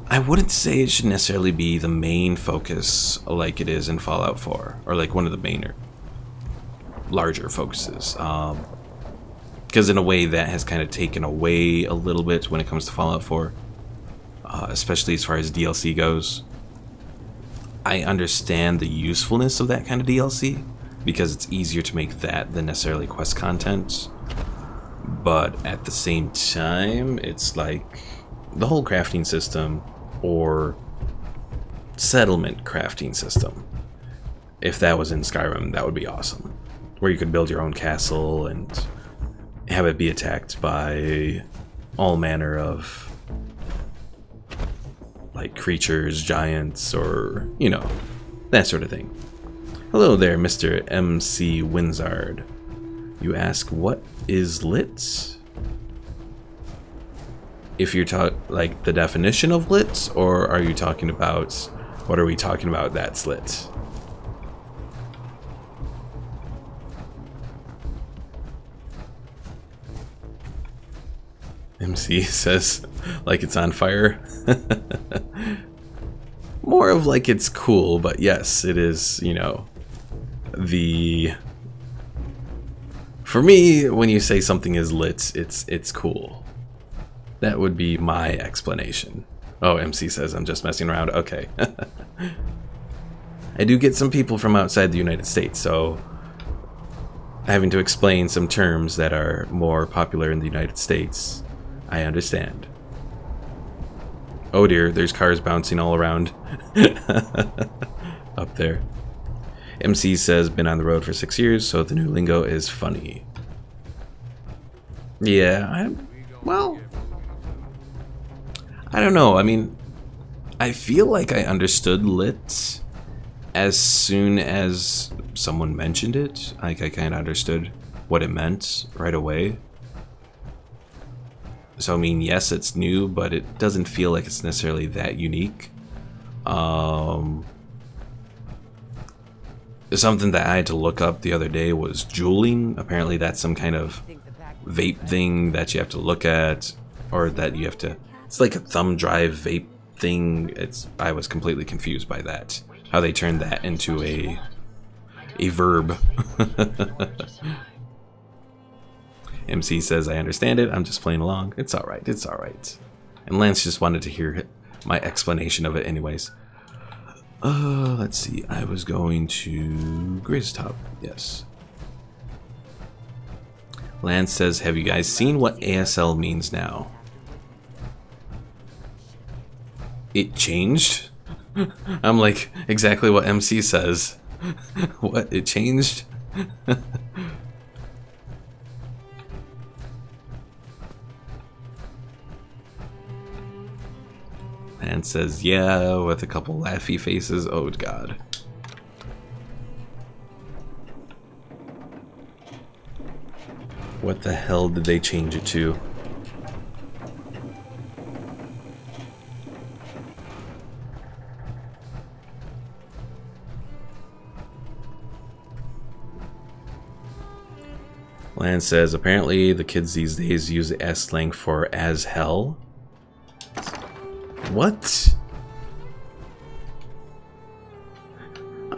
I wouldn't say it should necessarily be the main focus like it is in Fallout 4, or like one of the main larger focuses. Because in a way that has kind of taken away a little bit when it comes to Fallout 4, especially as far as DLC goes. I understand the usefulness of that kind of DLC, because it's easier to make that than necessarily quest content. But at the same time, it's like the whole crafting system, or settlement crafting system. If that was in Skyrim, that would be awesome. Where you could build your own castle and have it be attacked by all manner of like creatures, giants, or, you know, that sort of thing. Hello there, Mr. MC Winzard. You ask, what is lit? If you're talking like the definition of lit, or are you talking about, what are we talking about that's lit? MC says, like it's on fire. More of like it's cool, but yes, it is, you know, for me, when you say something is lit, it's cool. That would be my explanation. Oh, MC says I'm just messing around. Okay. I do get some people from outside the United States, so having to explain some terms that are more popular in the United States, I understand. Oh dear, there's cars bouncing all around up there. MC says, been on the road for 6 years, so the new lingo is funny. Yeah, well, I don't know. I mean, I feel like I understood lit as soon as someone mentioned it. Like, I kind of understood what it meant right away. So, I mean, yes, it's new, but it doesn't feel like it's necessarily that unique. Something that I had to look up the other day was juuling. Apparently that's some kind of vape thing that you have to look at, or that you have to... It's like a thumb drive vape thing. I was completely confused by that. How they turned that into a verb. MC says, I understand it. I'm just playing along. It's alright. It's alright. And Lance just wanted to hear my explanation of it anyways. Let's see. I was going to Grizztop. Yes. Lance says, have you guys seen what ASL means now? It changed? I'm like, exactly what MC says. What? It changed? And says, yeah, with a couple laughy faces. Oh, God. What the hell did they change it to? Lance says, apparently the kids these days use the S slang for as hell. What?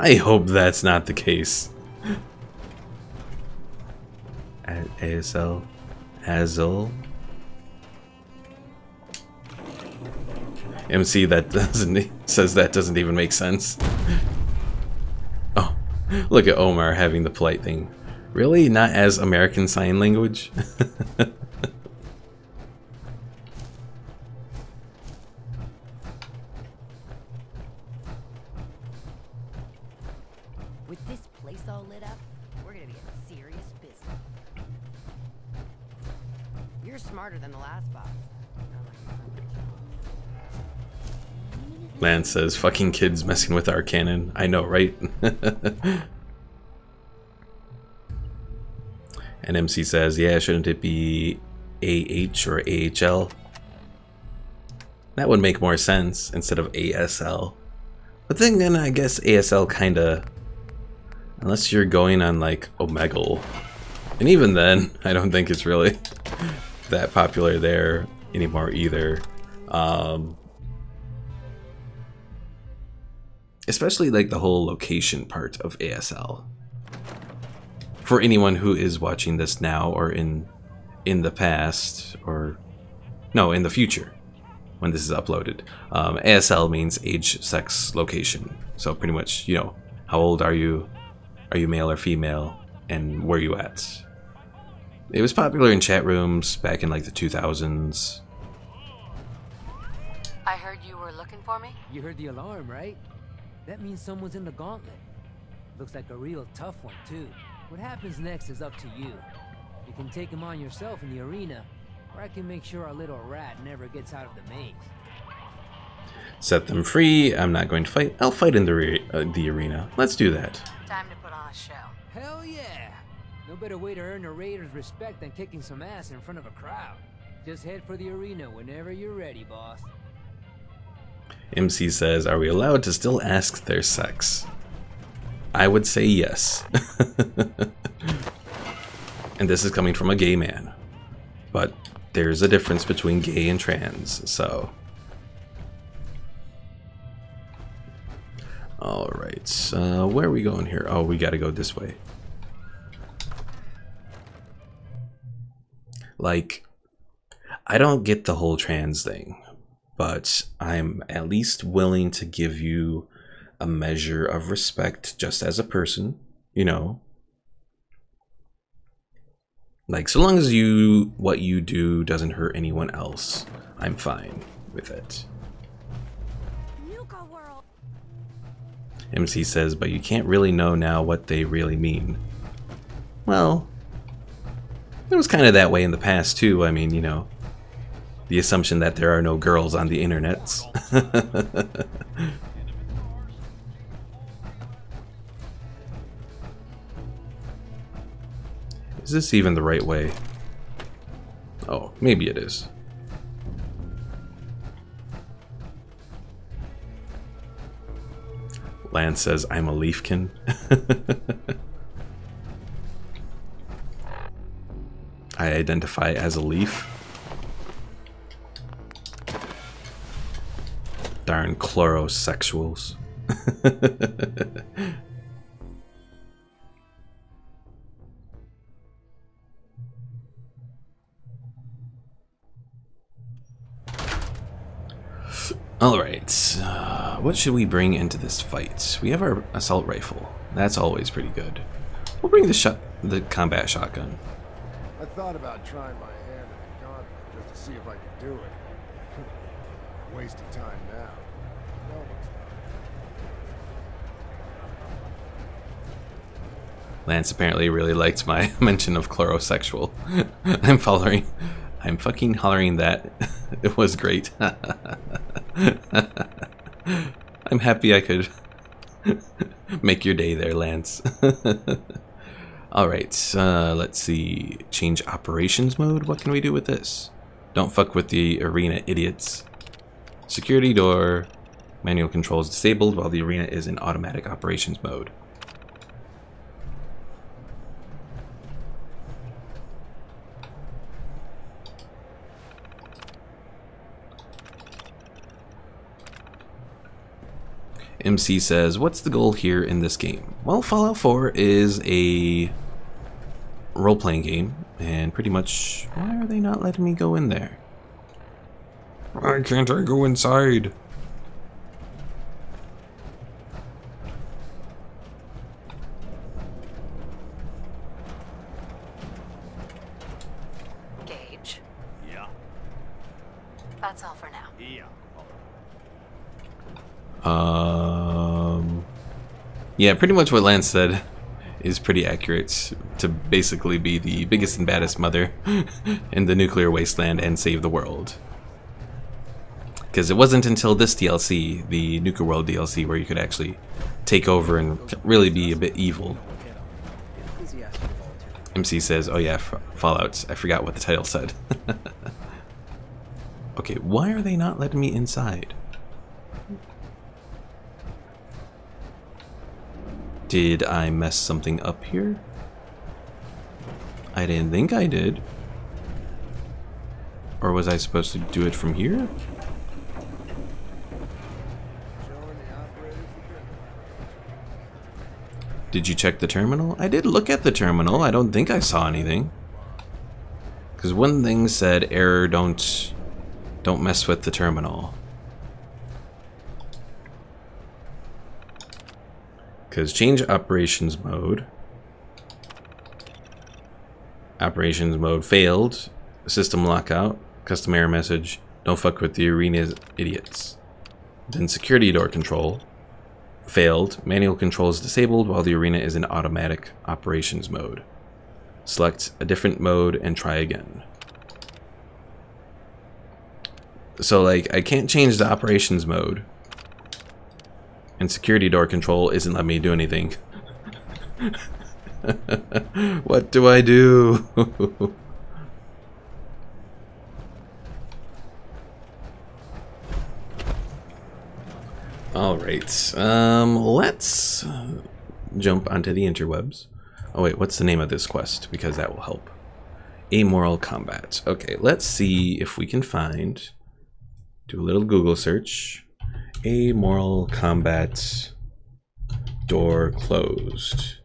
I hope that's not the case. ASL, Hazel. MC says that doesn't even make sense. Oh, look at Omar having the polite thing. Really? Not as American Sign Language? With this place all lit up, we're gonna be in serious business. You're smarter than the last boss. Lance says, fucking kids messing with our cannon. I know, right? And MC says, yeah, shouldn't it be AH or AHL? That would make more sense instead of ASL. But then again, I guess ASL kinda... Unless you're going on like Omegle. And even then, I don't think it's really that popular there anymore either. Especially like the whole location part of ASL. For anyone who is watching this now or in the past, or no, in the future when this is uploaded, ASL means age, sex, location. So pretty much, you know, how old are you male or female, and where you at. It was popular in chat rooms back in like the 2000s. I heard you were looking for me? You heard the alarm, right? That means someone's in the gauntlet. Looks like a real tough one, too. What happens next is up to you. You can take him on yourself in the arena, or I can make sure our little rat never gets out of the maze. Set them free. I'm not going to fight. I'll fight in the arena. Let's do that. Time to put on a show. Hell yeah! No better way to earn a raider's respect than kicking some ass in front of a crowd. Just head for the arena whenever you're ready, boss. MC says, are we allowed to still ask their sex? I would say yes. And this is coming from a gay man. But there's a difference between gay and trans, so... Alright, where are we going here? Oh, we gotta go this way. Like, I don't get the whole trans thing, but I'm at least willing to give you a measure of respect just as a person, you know? Like, so long as what you do doesn't hurt anyone else, I'm fine with it. Nuka World. MC says, but you can't really know now what they really mean. Well, it was kind of that way in the past too. I mean, you know, the assumption that there are no girls on the internets. Is this even the right way? Oh, maybe it is. Lance says, I'm a leafkin. I identify as a leaf. Darn chlorosexuals. Alright, what should we bring into this fight? We have our assault rifle. That's always pretty good. We'll bring the combat shotgun. I thought about trying my hand at the gauntlet just to see if I could do it. Wasting time now. No one's Lance apparently really liked my mention of chlorosexual. I'm fucking hollering that. It was great. I'm happy I could make your day there, Lance. Alright, let's see. Change operations mode? What can we do with this? Don't fuck with the arena, idiots. Security door. Manual controls disabled while the arena is in automatic operations mode. MC says, what's the goal here in this game? Well, Fallout 4 is a role-playing game, and pretty much, why are they not letting me go in there? Why can't I go inside? Gage. Yeah. That's all for now. Yeah. Yeah, pretty much what Lance said is pretty accurate, to basically be the biggest and baddest mother in the nuclear wasteland and save the world. Because it wasn't until this DLC, the Nuka World DLC, where you could actually take over and really be a bit evil. MC says, oh yeah, Fallout, I forgot what the title said. Okay, why are they not letting me inside? Did I mess something up here? I didn't think I did. Or was I supposed to do it from here? Did you check the terminal? I did look at the terminal. I don't think I saw anything. Because one thing said, error, don't mess with the terminal. Because change operations mode. Operations mode failed. System lockout. Custom error message. Don't fuck with the arena's idiots. Then security door control. Failed. Manual controls disabled while the arena is in automatic operations mode. Select a different mode and try again. So like, I can't change the operations mode. And security door control isn't letting me do anything. What do I do? Alright, let's jump onto the interwebs. Oh wait, what's the name of this quest? Because that will help. Amoral combat. Okay, let's see if we can find, do a little Google search. Amoral combat, door closed.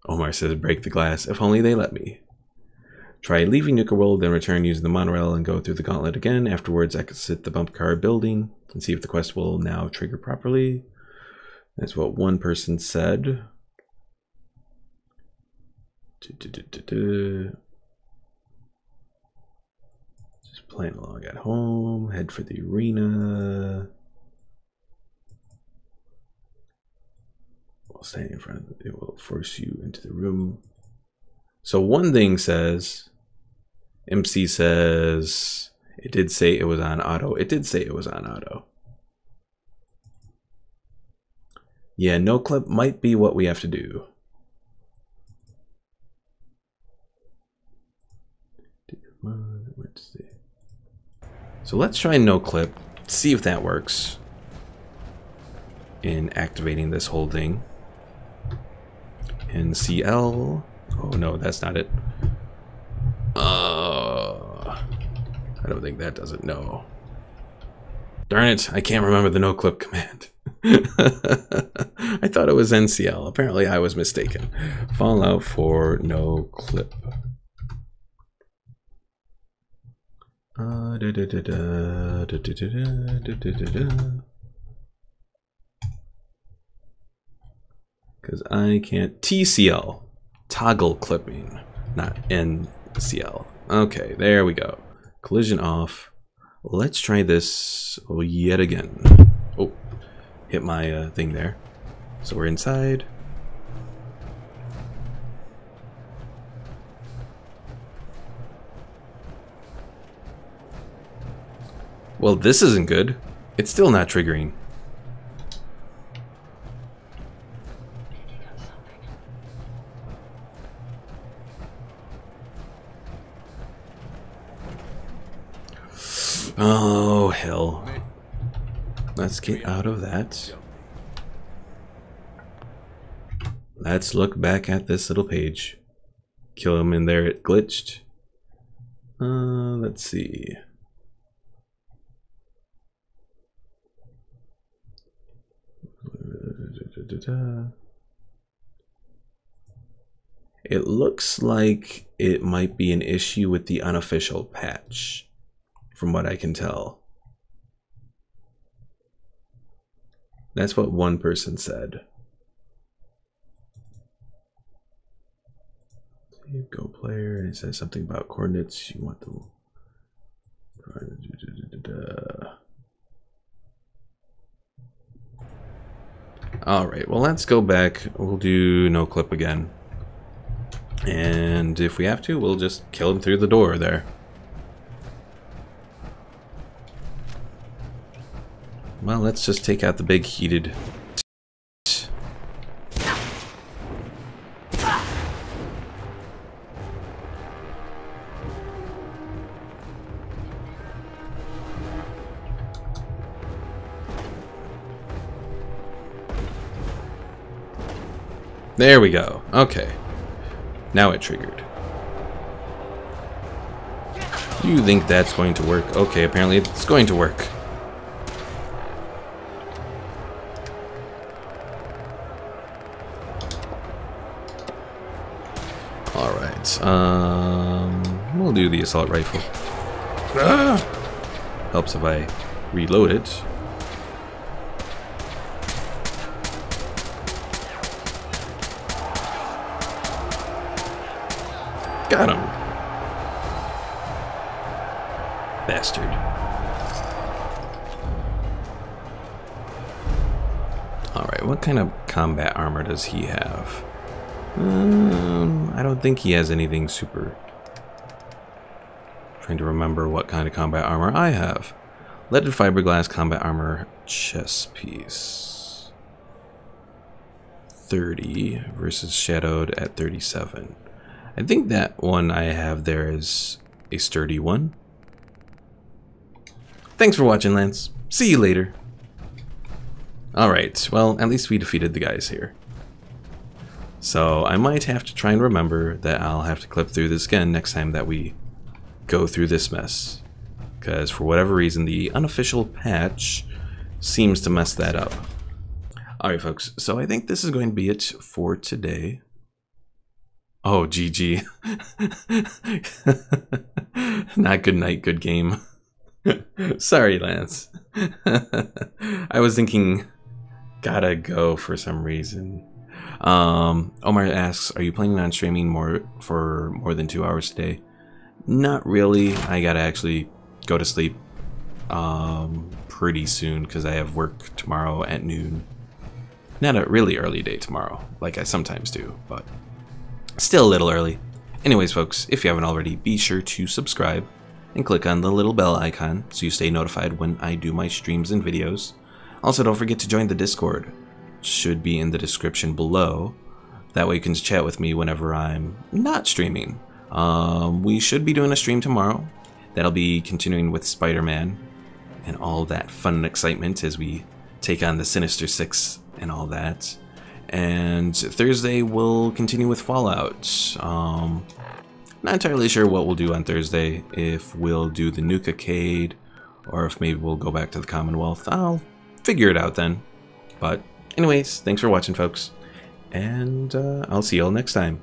Omar says break the glass, if only they let me. Try leaving Nuka World, then return using the monorail and go through the gauntlet again. Afterwards, exit the bump car building and see if the quest will now trigger properly. That's what one person said. Just playing along at home. Head for the arena. While standing in front of it, it will force you into the room. So one thing says, MC says, it did say it was on auto. It did say it was on auto. Yeah, no clip might be what we have to do. So let's try no clip, see if that works in activating this whole thing. NCL. Oh no, that's not it. I don't think that does it. No. Darn it, I can't remember the no clip command. I thought it was NCL. Apparently I was mistaken. Fallout for no clip. Because I can't. TCL. Toggle clipping. Not NCL. Okay, there we go. Collision off. Let's try this yet again. Oh, hit my thing there. So we're inside. Well, this isn't good. It's still not triggering. Oh, hell. Let's get out of that. Let's look back at this little page. Kill him in there, it glitched. Let's see. It looks like it might be an issue with the unofficial patch, from what I can tell. That's what one person said. Go player, and it says something about coordinates. You want them. Alright, well, let's go back. We'll do no clip again. And if we have to, we'll just kill him through the door there. Well, let's just take out the big heated. There we go. Okay. Now it triggered. You think that's going to work? Okay, apparently it's going to work. Alright. We'll do the assault rifle. Ah! Helps if I reload it. Got him. Bastard. Alright, what kind of combat armor does he have? I don't think he has anything super. Trying to remember what kind of combat armor I have. Leaded fiberglass combat armor chest piece. 30 versus Shadowed at 37. I think that one I have there is a sturdy one. Thanks for watching, Lance. See you later. Alright, well, at least we defeated the guys here. So I might have to try and remember that I'll have to clip through this again next time that we go through this mess. Because for whatever reason, the unofficial patch seems to mess that up. Alright folks, so I think this is going to be it for today. Oh, GG. Not good night, good game. Sorry, Lance. I was thinking, gotta go for some reason. Omar asks, are you planning on streaming for more than 2 hours today? Not really. I gotta actually go to sleep pretty soon because I have work tomorrow at noon. Not a really early day tomorrow, like I sometimes do, but still a little early. Anyways, folks, if you haven't already, be sure to subscribe and click on the little bell icon so you stay notified when I do my streams and videos. Also, don't forget to join the Discord. It should be in the description below. That way you can chat with me whenever I'm not streaming. We should be doing a stream tomorrow. That'll be continuing with Spider-Man and all that fun and excitement as we take on the Sinister Six and all that. And Thursday we'll continue with Fallout. Not entirely sure what we'll do on Thursday, if we'll do the Nuka-cade or if maybe we'll go back to the Commonwealth. I'll figure it out then. But anyways, thanks for watching, folks, and I'll see you all next time.